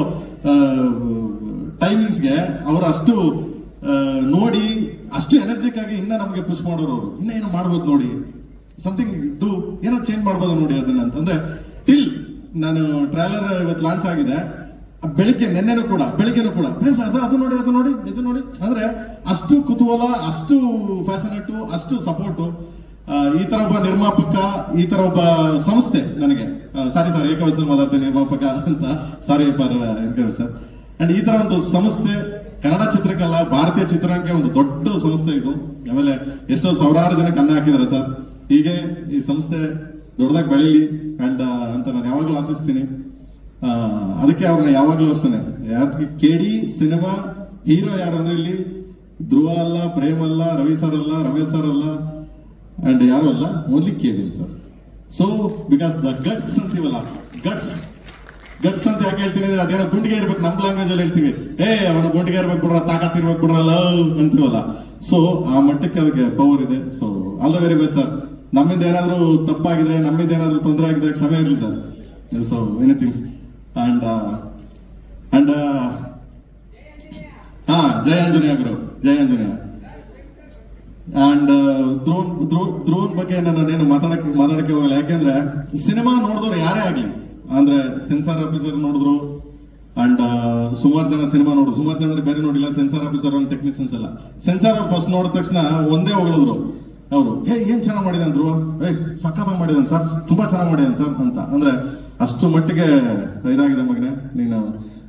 ಟೈಮಿಂಗ್ಸ್ಗೆ ಅವ್ರು ಅಷ್ಟು ನೋಡಿ, ಅಷ್ಟು ಎನರ್ಜಿಕ್ ಆಗಿ ಇನ್ನ ನಮಗೆ ಪುಷ್ ಮಾಡೋರು. ಅವರು ಇನ್ನೇನು ಮಾಡ್ಬೋದು ನೋಡಿ, ಸಮಥಿಂಗ್ ಡೂ, ಏನೋ ಚೇಂಜ್ ಮಾಡ್ಬೋದು ನೋಡಿ ಅದನ್ನ ಅಂತಂದ್ರೆ. ಟಿಲ್ ನಾನು ಟ್ರೈಲರ್ ಇವತ್ತು ಲಾಂಚ್ ಆಗಿದೆ, ನೆನ್ನೆನೂ ಕೂಡ ಅದು ನೋಡಿ ಅಂದ್ರೆ ಅಷ್ಟು ಕುತೂಹಲ, ಅಷ್ಟು ಫ್ಯಾಷನೇಟು, ಅಷ್ಟು ಸಪೋರ್ಟು. ಈ ತರ ಒಬ್ಬ ನಿರ್ಮಾಪಕ, ಈ ತರ ಒಬ್ಬ ಸಂಸ್ಥೆ ನನಗೆ, ಸಾರಿ ಏಕವಚನ ಮಾತಾಡ್ತೇನೆ ನಿರ್ಮಾಪಕ ಅಂತ, sorry for encourage sir. And ಈ ತರ ಒಂದು ಸಂಸ್ಥೆ ಕನ್ನಡ ಚಿತ್ರಕ್ಕಲ್ಲ, ಭಾರತೀಯ ಚಿತ್ರರಂಗಕ್ಕೆ ಒಂದು ದೊಡ್ಡ ಸಂಸ್ಥೆ ಇದು. ಆಮೇಲೆ ಎಷ್ಟೋ ಸಾವಿರಾರು ಜನಕ್ಕೆ ಅನ್ನ ಹಾಕಿದ್ದಾರೆ ಸರ್. ಹೀಗೆ ಈ ಸಂಸ್ಥೆ ದೊಡ್ಡದಾಗಿ ಬೆಳೀಲಿ ಅಂಡ್ ಅಂತ ನಾನು ಯಾವಾಗ್ಲೂ ಆಶಿಸ್ತೀನಿ. ಅದಕ್ಕೆ ಅವ್ರನ್ನ ಯಾವಾಗ್ಲೂ ಅಷ್ಟೇ, ಯಾಕೆ KD ಸಿನಿಮಾ ಹೀರೋ ಯಾರು ಅಂದ್ರೆ ಇಲ್ಲಿ ಧ್ರುವ ಅಲ್ಲ, ಪ್ರೇಮ್ ಅಲ್ಲ, ರವಿ ಸರ್ ಅಲ್ಲ, ರಮೇಶ್ ಸರ್ ಅಲ್ಲ, ಅಂಡ್ ಯಾರು ಅಲ್ಲ, only KVN sir. So because the guts ಅಂತೀವಲ್ಲ, ಗಟ್ಸ್ ಅಂತ ಯಾಕೆ ಹೇಳ್ತೀನಿ ಅಂದ್ರೆ, ಅದೇನೋ ಗುಂಡಿಗೆ ಇರ್ಬೇಕು, ನಮ್ಮ ಲ್ಯಾಂಗ್ವೇಜ್ ಅಲ್ಲಿ ಹೇಳ್ತೀವಿ, ಅವನು ಗುಂಡಿಗೆ ಇರ್ಬೇಕು ಬಿಡ್ರ, ತಾಕತ್ ಇರ್ಬೇಕು ಬಿಡ್ರ, ಲವ್ ಅಂತೀವಲ್ಲ. ಸೊ ಆ ಮಟ್ಟಕ್ಕೆ ಅದಕ್ಕೆ ಪವರ್ ಇದೆ. So all the very best sir. ನಮ್ಮಿಂದ ಏನಾದ್ರು ತಪ್ಪಾಗಿದ್ರೆ, ನಮ್ಮಿಂದ ಏನಾದ್ರು ತೊಂದರೆ ಆಗಿದ್ರೆ ಕ್ಷಮೆ ಇರಲಿ ಸರ್. ಸೊ ಎನಿಥಿಂಗ್ಸ್ ಅಂಡ್ ಜಯ ಆಂಜನೇಯ ಗುರು, ಜಯ ಆಂಜನೇಯ. ಅಂಡ್ ಧ್ರುವನ್ ಬಗ್ಗೆ ನಾನೇನು ಮಾತಾಡಕ್ಕೆ ಹೋಗಲ್ಲ. ಯಾಕೆಂದ್ರೆ ಸಿನಿಮಾ ನೋಡಿದವ್ರು ಯಾರೇ ಆಗ್ಲಿ, ಅಂದ್ರೆ ಸೆನ್ಸಾರ್ ಆಫೀಸರ್ ನೋಡಿದ್ರು, ಅಂಡ್ ಸುಮಾರು ಜನ ಸಿನಿಮಾ ನೋಡಿದ್ರು, ಸುಮಾರು ಜನ ಬೇರೆ ನೋಡಿಲ್ಲ, ಸೆನ್ಸಾರ್ ಆಫೀಸರ್ ಅಂಡ್ ಟೆಕ್ನಿಷಿಯನ್ಸ್ ಎಲ್ಲ. ಸೆನ್ಸಾರ್ ಫಸ್ಟ್ ನೋಡಿದ ತಕ್ಷಣ ಒಂದೇ ಹೊಗಳಿದ್ರು ಅವರು, ಏನ್ ಚೆನ್ನಾಗಿ ಮಾಡಿದಾನೆ ಧ್ರುವ, ಸಖತ್ತಾಗಿ ಮಾಡಿದಾನೆ ಸರ್, ತುಂಬಾ ಚೆನ್ನಾಗಿ ಮಾಡಿದಾನೆ ಸರ್ ಅಂತ. ಅಂದ್ರೆ ಅಷ್ಟು ಮಟ್ಟಿಗೆ ಇದಾಗಿದೆ ಮಗನೇ, ನೀನು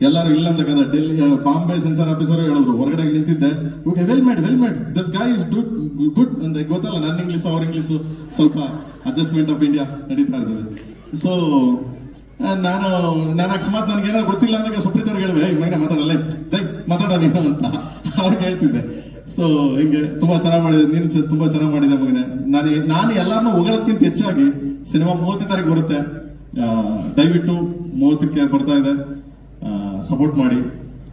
ಎಲ್ಲರೂ ಇಲ್ಲ ಅಂತಕ್ಕಂಥ ಡೆಲ್ಲಿ ಬಾಂಬೆ ಸೆನ್ಸರ್ ಆಫೀಸರ್ ಹೇಳಿದ್ರು, ಹೊರಗಡೆ ನಿಂತಿದ್ದೆ, okay well made this guy is good ಅಂತ ಗೊತ್ತಲ್ಲ, ನನ್ನ ಇಂಗ್ಲೀಷು ಅವ್ರ ಇಂಗ್ಲೀಷು ಸ್ವಲ್ಪ ಅಡ್ಜಸ್ಟ್ಮೆಂಟ್ ಆಫ್ ಇಂಡಿಯಾ ನಡೀತಾ ಇರ್ತದೆ. ಸೊ ನಾನು ಅಕಸ್ಮಾತ್ ನನಗೆ ಏನಾದ್ರು ಗೊತ್ತಿಲ್ಲ ಅಂದಾಗ ಸುಪ್ರೀತ್ ಅವ್ರಿಗೆ ಹೇಳಿದೆ, ಮೈನ ಮಾತಾಡಲ್ಲ ಮಾತಾಡ ನೀನು ಅಂತ ಅವ್ರಿಗೆ ಹೇಳ್ತಿದ್ದೆ. ಸೊ ಹಿಂಗೆ ತುಂಬಾ ಚೆನ್ನಾಗಿ ಮಾಡಿದೆ, ನೀನು ತುಂಬಾ ಚೆನ್ನಾಗಿ ಮಾಡಿದೆ ಮಗನೇ. ನಾನು ಎಲ್ಲಾರನ್ನೂ ಹೊಗಳೋದಕ್ಕಿಂತ ಹೆಚ್ಚಾಗಿ ಸಿನಿಮಾ 30 ತಾರೀಕು ಬರುತ್ತೆ, ದಯವಿಟ್ಟು 30ಕ್ಕೆ ಬರ್ತಾ ಇದೆ, ಸಪೋರ್ಟ್ ಮಾಡಿ,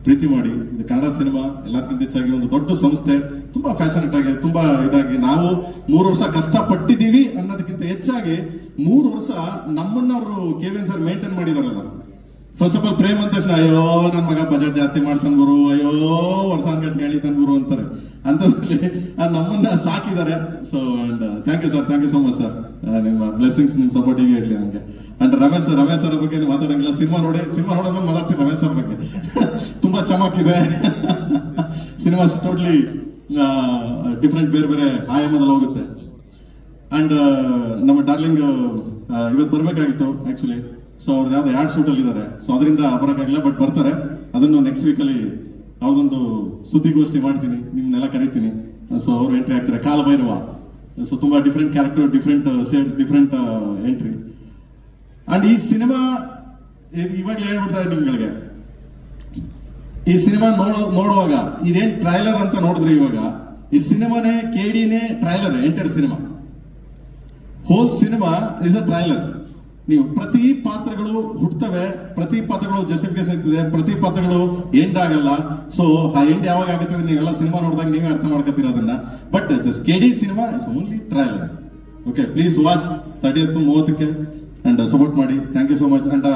ಪ್ರೀತಿ ಮಾಡಿ. ಇದು ಕನ್ನಡ ಸಿನಿಮಾ ಎಲ್ಲದಕ್ಕಿಂತ ಹೆಚ್ಚಾಗಿ ಒಂದು ದೊಡ್ಡ ಸಂಸ್ಥೆ, ತುಂಬಾ ಫ್ಯಾಷನೇಟ್ ಆಗಿ, ತುಂಬಾ ಇದಾಗಿ ನಾವು 3 ವರ್ಷ ಕಷ್ಟಪಟ್ಟಿದ್ದೀವಿ ಅನ್ನೋದಕ್ಕಿಂತ ಹೆಚ್ಚಾಗಿ 3 ವರ್ಷ ನಮ್ಮನ್ನ ಅವರು KVN ಸರ್ ಮೇಂಟೈನ್ ಮಾಡಿದಾರಲ್ಲ. ಫಸ್ಟ್ ಆಫ್ ಆಲ್ ಪ್ರೇಮ್ ಅಂದ ತಕ್ಷಣ ಅಯ್ಯೋ ನನ್ನ ಮಗ ಬಜೆಟ್ ಜಾಸ್ತಿ ಮಾಡ್ತಾನೆ ಗುರು, ಅಯ್ಯೋ ವರ್ಷ ಹೇಳಿತಾನೆ ಗುರು ಅಂತಾರೆ. ಅಂಥದ್ರಲ್ಲಿ ನಮ್ಮನ್ನ ಸಾಕಿದ್ದಾರೆ. So and thank you so much sir. ನಿಮ್ಮ ಬ್ಲೆಸ್ಸಿಂಗ್ಸ್, ನಿಮ್ಮ ಸಪೋರ್ಟ್ ಹೀಗೆ ಇರಲಿ ನಮಗೆ. ಅಂಡ್ ರಮೇಶ್ ಸರ್ ಬಗ್ಗೆ ಮಾತಾಡಂಗಿಲ್ಲ, ಸಿನಿಮಾ ನೋಡೋದ್ಮೇಲೆ ಮಾತಾಡ್ತೀನಿ. ರಮೇಶ್ ಸರ್ ಬಗ್ಗೆ ತುಂಬಾ ಚಮಕಿದೆ. ಸಿನಿಮಾ ಟೋಟ್ಲಿ ಡಿಫ್ರೆಂಟ್, ಬೇರೆ ಬೇರೆ ಆಯಾಮದಲ್ಲಿ ಹೋಗುತ್ತೆ. ಅಂಡ್ ನಮ್ಮ ಡಾರ್ಲಿಂಗ್ ಇವತ್ತು ಬರ್ಬೇಕಾಗಿತ್ತು ಆಕ್ಚುಲಿ. ಸೊ ಅವ್ರದ್ದು ಯಾವ್ದು ಆ್ಯಡ್ ಶೂಟಲ್ಲಿ ಇದ್ದಾರೆ, ಸೊ ಅದರಿಂದ ಬರೋಕ್ಕಾಗಿಲ್ಲ, ಬಟ್ ಬರ್ತಾರೆ. ಅದನ್ನು ನೆಕ್ಸ್ಟ್ ವೀಕಲ್ಲಿ ಅವ್ರದೊಂದು ಸುದ್ದಿಗೋಷ್ಠಿ ಮಾಡ್ತೀನಿ, ನಿಮ್ಮನ್ನೆಲ್ಲ ಕರಿತೀನಿ. ಸೊ ಅವ್ರು ಎಂಟ್ರಿ ಆಗ್ತಾರೆ, ಕಾಲಭೈರವ. ಸೊ ತುಂಬಾ different character, different shade, different entry. And ಈ ಸಿನಿಮಾ ಇವಾಗಲೇ ಹೇಳ್ಬಿಡ್ತಾ ಇದೆ ನಿಮ್ಗಳಿಗೆ, ಈ ಸಿನಿಮಾ ನೋಡುವಾಗ ಇದೇನ್ ಟ್ರೈಲರ್ ಅಂತ ನೋಡಿದ್ರಿ, ಇವಾಗ ಈ ಸಿನಿಮಾನೇ KDನೇ trailer. Entire cinema, whole cinema is a trailer. ನೀವು ಪ್ರತಿ ಪಾತ್ರಗಳು ಹುಟ್ಟುತ್ತವೆ, ಪ್ರತಿ ಪಾತ್ರಗಳು ಜಸ್ಟಿಫಿಕೇಶನ್ ಇರ್ತದೆ, ಪ್ರತಿ ಪಾತ್ರಗಳು ಎಂಡ್ ಆಗಲ್ಲ. ಸೊ ಆ ಎಂಡ್ ಯಾವಾಗ ಆಗುತ್ತೆ ನೀವೆಲ್ಲ ಸಿನಿಮಾ ನೋಡಿದಾಗ ನೀವೇ ಅರ್ಥ ಮಾಡ್ಕೊತೀರ ಅದನ್ನ. But this KD cinema is only trailer. Okay, please watch 30th 30ಕ್ಕೆ ಅಂಡ್ ಸಪೋರ್ಟ್ ಮಾಡಿ. Thank you so much. And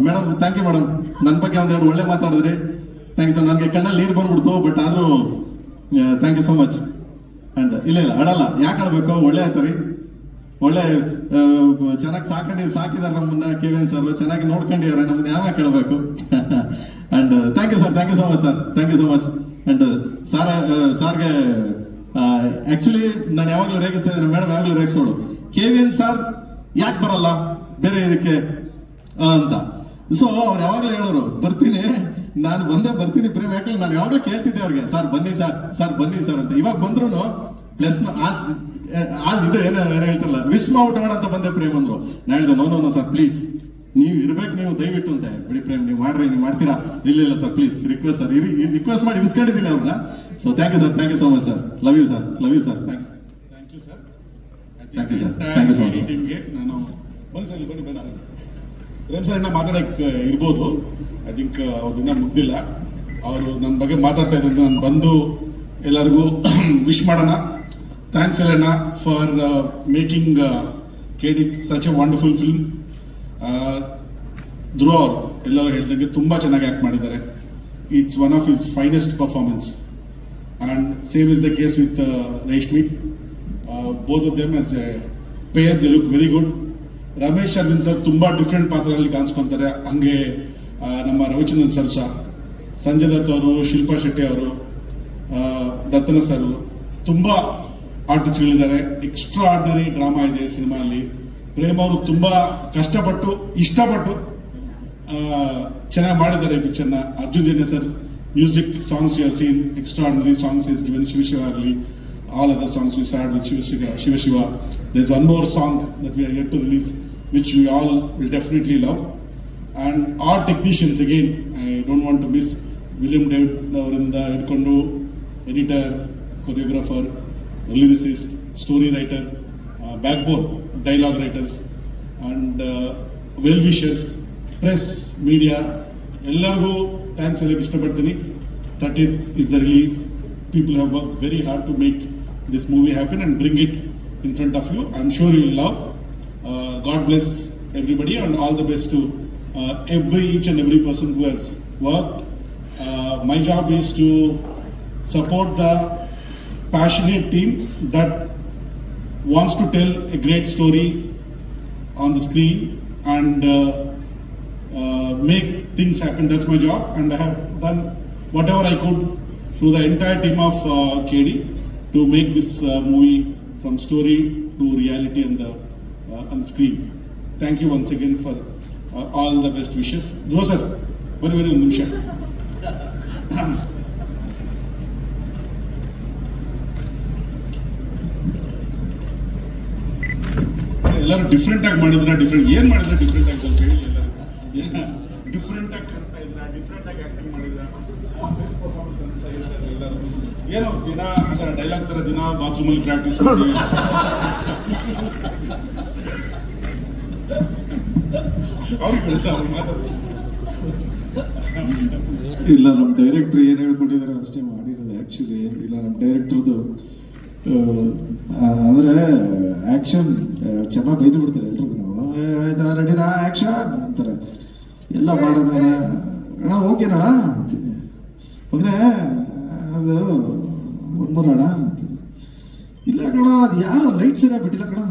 madam, thank you madam, ನನ್ನ ಬಗ್ಗೆ ಒಂದೆರಡು ಒಳ್ಳೆ ಮಾತಾಡಿದ್ರಿ. Thank you. ನನಗೆ ಕಣ್ಣಲ್ಲಿ ನೀರು ಬಂದ್ಬಿಡ್ತು, ಬಟ್ ಆದ್ರೂ thank you so much. And ಇಲ್ಲ ಅಳಲ್ಲ, ಯಾಕೆ ಅಳ್ಬೇಕು, ಒಳ್ಳೆ ಆಯ್ತು ರೀ, ಒಳ್ಳೆ ಚೆನ್ನಾಗಿ ಸಾಕಿದಾರೆ ನಮ್ಮನ್ನ KVN ಸರ್, ಚೆನ್ನಾಗಿ ನೋಡ್ಕೊಂಡಿದ್ದಾರೆ ನಮ್ಮನ್ನ, ಯಾವಾಗ ಕೇಳಬೇಕು. And thank you so much sir, thank you so much. And ಸಾರ್ಗೆ ಆಕ್ಚುಲಿ ನಾನು ಯಾವಾಗಲೂ ರೇಗಿಸ್ತಾ ಇದ್ದೇನೆ, ಮೇಡಮ್ ಯಾವಾಗಲೂ ರೇಗಿಸೋಳು, KVN ಸರ್ ಯಾಕೆ ಬರಲ್ಲ ಬೇರೆ ಇದಕ್ಕೆ ಅಂತ. ಸೊ ಅವ್ರು ಯಾವಾಗಲೂ ಹೇಳೋರು, ಬರ್ತೀನಿ ಬರ್ತೀನಿ ಪ್ರೇಮ್. ಯಾಕಂದ್ರೆ ನಾನು ಯಾವಾಗಲೂ ಕೇಳ್ತಿದ್ದೆ ಅವ್ರಿಗೆ, ಸರ್ ಬನ್ನಿ ಸರ್ ಅಂತ. ಇವಾಗ ಬಂದ್ರು ಪ್ಲಸ್ ಇದು ಏನೋ ಹೇಳ್ತಾರಲ್ಲ, ವಿಶ್ ಔಟೋಣ ಅಂತ ಬಂದೆ ಪ್ರೇಮ್ ಅಂದ್ರು. ನಾನು ಹೇಳಿದೆ ನೋ ಸರ್ ಪ್ಲೀಸ್, ನೀವು ಇರ್ಬೇಕು, ನೀವು ದಯವಿಟ್ಟು ಅಂತ. ಬಿಡಿ ಪ್ರೇಮ್, ನೀವು ಮಾಡ್ತೀರಾ? ಇಲ್ಲ sir please, request sir, request ಮಾಡಿ ಇಸ್ಕೊಂಡಿದ್ದೀನಿ ಅವ್ರನ್ನ. So thank you so much sir. Love you sir. Thank you sir. Thank you so much. ಟೀಮ್ಗೆ ನಾನು ಬನ್ನಿ ಬೇಡ ಪ್ರೇಮ್ ಸರ್ ಇನ್ನ ಮಾತಾಡಕ್ಕೆ ಇರ್ಬೋದು. ಐ ಥಿಂಕ್ ಅವ್ರದಿನ್ನ ಮುಗ್ದಿಲ್ಲ. ಅವರು ನನ್ನ ಬಗ್ಗೆ ಮಾತಾಡ್ತಾ ಇದ್ದಂತ ನಾನು ಬಂದು ಎಲ್ಲರಿಗೂ ವಿಶ್ ಮಾಡೋಣ. ಥ್ಯಾಂಕ್ಸ್ ಹೇಳೋಣ for making KD such a wonderful film. Dhruva ಅವರು ಎಲ್ಲರೂ ಹೇಳ್ದಂಗೆ ತುಂಬ ಚೆನ್ನಾಗಿ ಆ್ಯಕ್ಟ್ ಮಾಡಿದ್ದಾರೆ. It's one of his finest performance. And same is the case with Reshmi. Both of them as a pair they look very good. Ramesh Aravind sir ತುಂಬ ಡಿಫ್ರೆಂಟ್ ಪಾತ್ರಗಳಲ್ಲಿ ಕಾಣಿಸ್ಕೊತಾರೆ. ಹಂಗೆ ನಮ್ಮ ರವಿಚಂದ್ರನ್ ಸರ್ ಸಹ, ಸಂಜಯ್ ದತ್ ಅವರು, ಶಿಲ್ಪಾ ಶೆಟ್ಟಿ ಅವರು, ದತ್ತನ ಸರ್, ತುಂಬ ಆರ್ಟಿಸ್ಟ್ಗಳಿದ್ದಾರೆ. ಎಕ್ಸ್ಟ್ರಾ ಆರ್ಡಿನರಿ ಡ್ರಾಮಾ ಇದೆ ಸಿನಿಮಾಲ್ಲಿ. ಪ್ರೇಮ್ ಅವರು ತುಂಬ ಕಷ್ಟಪಟ್ಟು ಇಷ್ಟಪಟ್ಟು ಚೆನ್ನಾಗಿ ಮಾಡಿದ್ದಾರೆ ಈ ಪಿಕ್ಚರ್ನ. Arjun Janya sir music, songs you have seen, extraordinary songs is given. Shiva ಆಗಲಿ, all other songs we started with Shiva. There's one more song that we are yet to release, which we all will definitely love. And our technicians, again, I don't want to miss William David Navarinda, Edkondu, editor, choreographer, lyricist, story writer, backbone, dialogue writers, and well-wishers, press, media, ಎಲ್ಲರಿಗೂ ಥ್ಯಾಂಕ್ಸ್ ಹೇಳಕ್ಕೆ ಇಷ್ಟಪಡ್ತೀನಿ. 30th is the release. People have worked very hard to make this movie happen and bring it in front of you. I'm sure you will love. God bless everybody and all the best to each and every person who has worked. My job is to support the passionate team that wants to tell a great story on the screen and make things happen. That's my job, and I have done whatever I could to the entire team of KD to make this movie from story to reality on the screen. Thank you once again for all the best wishes. Dhruva sir, ಬನ್ನಿ ಒಂದು ನಿಮಿಷ. ಎಲ್ಲರೂ ಡಿಫ್ರೆಂಟ್ ಆಗಿ ಮಾಡಿದ್ರ, ಏನ್ ಮಾಡಿದ್ರೆ ಡಿಫ್ರೆಂಟ್ ಆಗಿ ಸ್ವಲ್ಪ ಹೇಳಿ. ಎಲ್ಲರೂ ಡಿಫ್ರೆಂಟ್ ಆಗಿ ಕಾಣಿಸ್ತಾ ಇದ್ರ, ಡಿಫ್ರೆಂಟ್ ಆಗಿ ಆಕ್ಟಿಂಗ್ ಮಾಡಿದ್ರ, ಎಲ್ಲರೂ ಏನೋ ದಿನ ಡೈಲಾಗ್ ತರ ದಿನ ಬಾತ್ರೂಮ್ ಅಲ್ಲಿ ಪ್ರಾಕ್ಟೀಸ್ ಮಾಡಿ ಇಲ್ಲ, ನಮ್ಮ ಡೈರೆಕ್ಟರ್ ಏನು ಹೇಳ್ಕೊಟ್ಟಿದ್ದಾರೆ ಅಷ್ಟೇ ಮಾಡಿರೋದು ಆ್ಯಕ್ಚುಲಿ. ಇಲ್ಲ, ನಮ್ಮ ಡೈರೆಕ್ಟ್ರದ್ದು ಅಂದರೆ ಆ್ಯಕ್ಷನ್ ಚೆನ್ನಾಗಿ ಬೈದು ಬಿಡ್ತಾರೆ ಎಲ್ರಿಗೂ. ನಾವು ರೆಡಿನಾ ಆ್ಯಕ್ಷನ್ ಅಂತಾರೆ, ಎಲ್ಲ ಮಾಡೋಣ ಅಣ್ಣ ಓಕೆನಾ ಅಂತೀನಿ. ಮಗನೇ ಅದು ಒನ್ಮೂರಣ ಅಂತೀನಿ. ಇಲ್ಲ ಕಣ, ಅದು ಯಾರು ಲೈಟ್ ಸರಿಯಾಗಿ ಬಿಟ್ಟಿಲ್ಲ ಕಣ.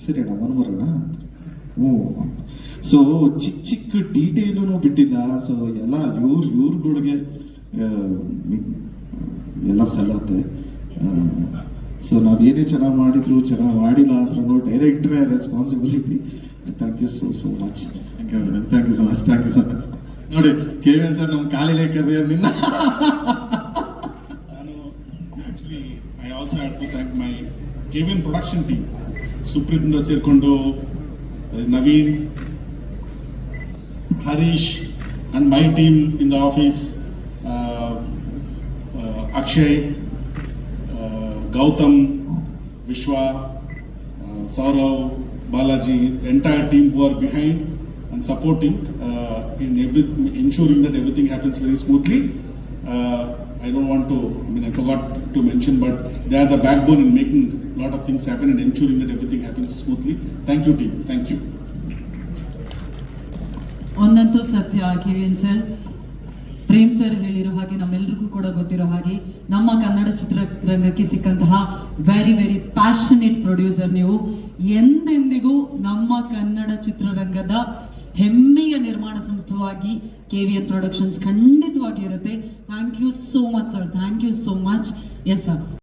ಸರಿ ಅಣ್ಣ ಒನ್ಮೂರಣ. ಹ್ಞೂ. ಸೊ ಚಿಕ್ಕ ಚಿಕ್ಕ ಡೀಟೇಲೂ ಬಿಟ್ಟಿಲ್ಲ. ಸೊ ಎಲ್ಲ ಇವ್ರುಗಳಿಗೆ ಎಲ್ಲ ಸಲ್ಲತ್ತೆ. ಸೊ ನಾವೇನೇ ಚೆನ್ನಾಗಿ ಮಾಡಿದ್ರು, ಚೆನ್ನಾಗಿ ಮಾಡಿಲ್ಲ ಅಂದ್ರೂ ಡೈರೆಕ್ಟ್ರೇ responsibility. Thank you so much. Thank you so much. ನೋಡಿ KVN ಸರ್ ನಮ್ಮ ಕಾಲಿಗೆ ಕರೆಯೋದ್ರಿಂದ ನಾನು actually I also had to thank my KVN production team. ಸುಪ್ರೀತಿಂದ ಸೇರಿಕೊಂಡು Naveen, Harish and my team in the office, Akshay, Gautam, Vishwa, Saurav, Balaji, entire team who are behind and supporting in ensuring that everything happens very smoothly. I don't want to, I forgot to mention, but they are the backbone in making a lot of things happen and ensuring that everything happens smoothly. Thank you team, thank you. ಒಂದಂತೂ ಸತ್ಯ, KVN ಸರ್, ಪ್ರೇಮ್ ಸರ್ ಹೇಳಿರೋ ಹಾಗೆ, ನಮ್ಮೆಲ್ರಿಗೂ ಕೂಡ ಗೊತ್ತಿರೋ ಹಾಗೆ, ನಮ್ಮ ಕನ್ನಡ ಚಿತ್ರರಂಗಕ್ಕೆ ಸಿಕ್ಕಂತಹ ವೆರಿ ವೆರಿ ಪ್ಯಾಷನೇಟ್ ಪ್ರೊಡ್ಯೂಸರ್ ನೀವು. ಎಂದೆಂದಿಗೂ ನಮ್ಮ ಕನ್ನಡ ಚಿತ್ರರಂಗದ ಹೆಮ್ಮೆಯ ನಿರ್ಮಾಣ ಸಂಸ್ಥೆಯಾಗಿ KVN ಪ್ರೊಡಕ್ಷನ್ಸ್ ಖಂಡಿತವಾಗಿ ಇರುತ್ತೆ. Thank you so much sir, thank you so much. Yes sir.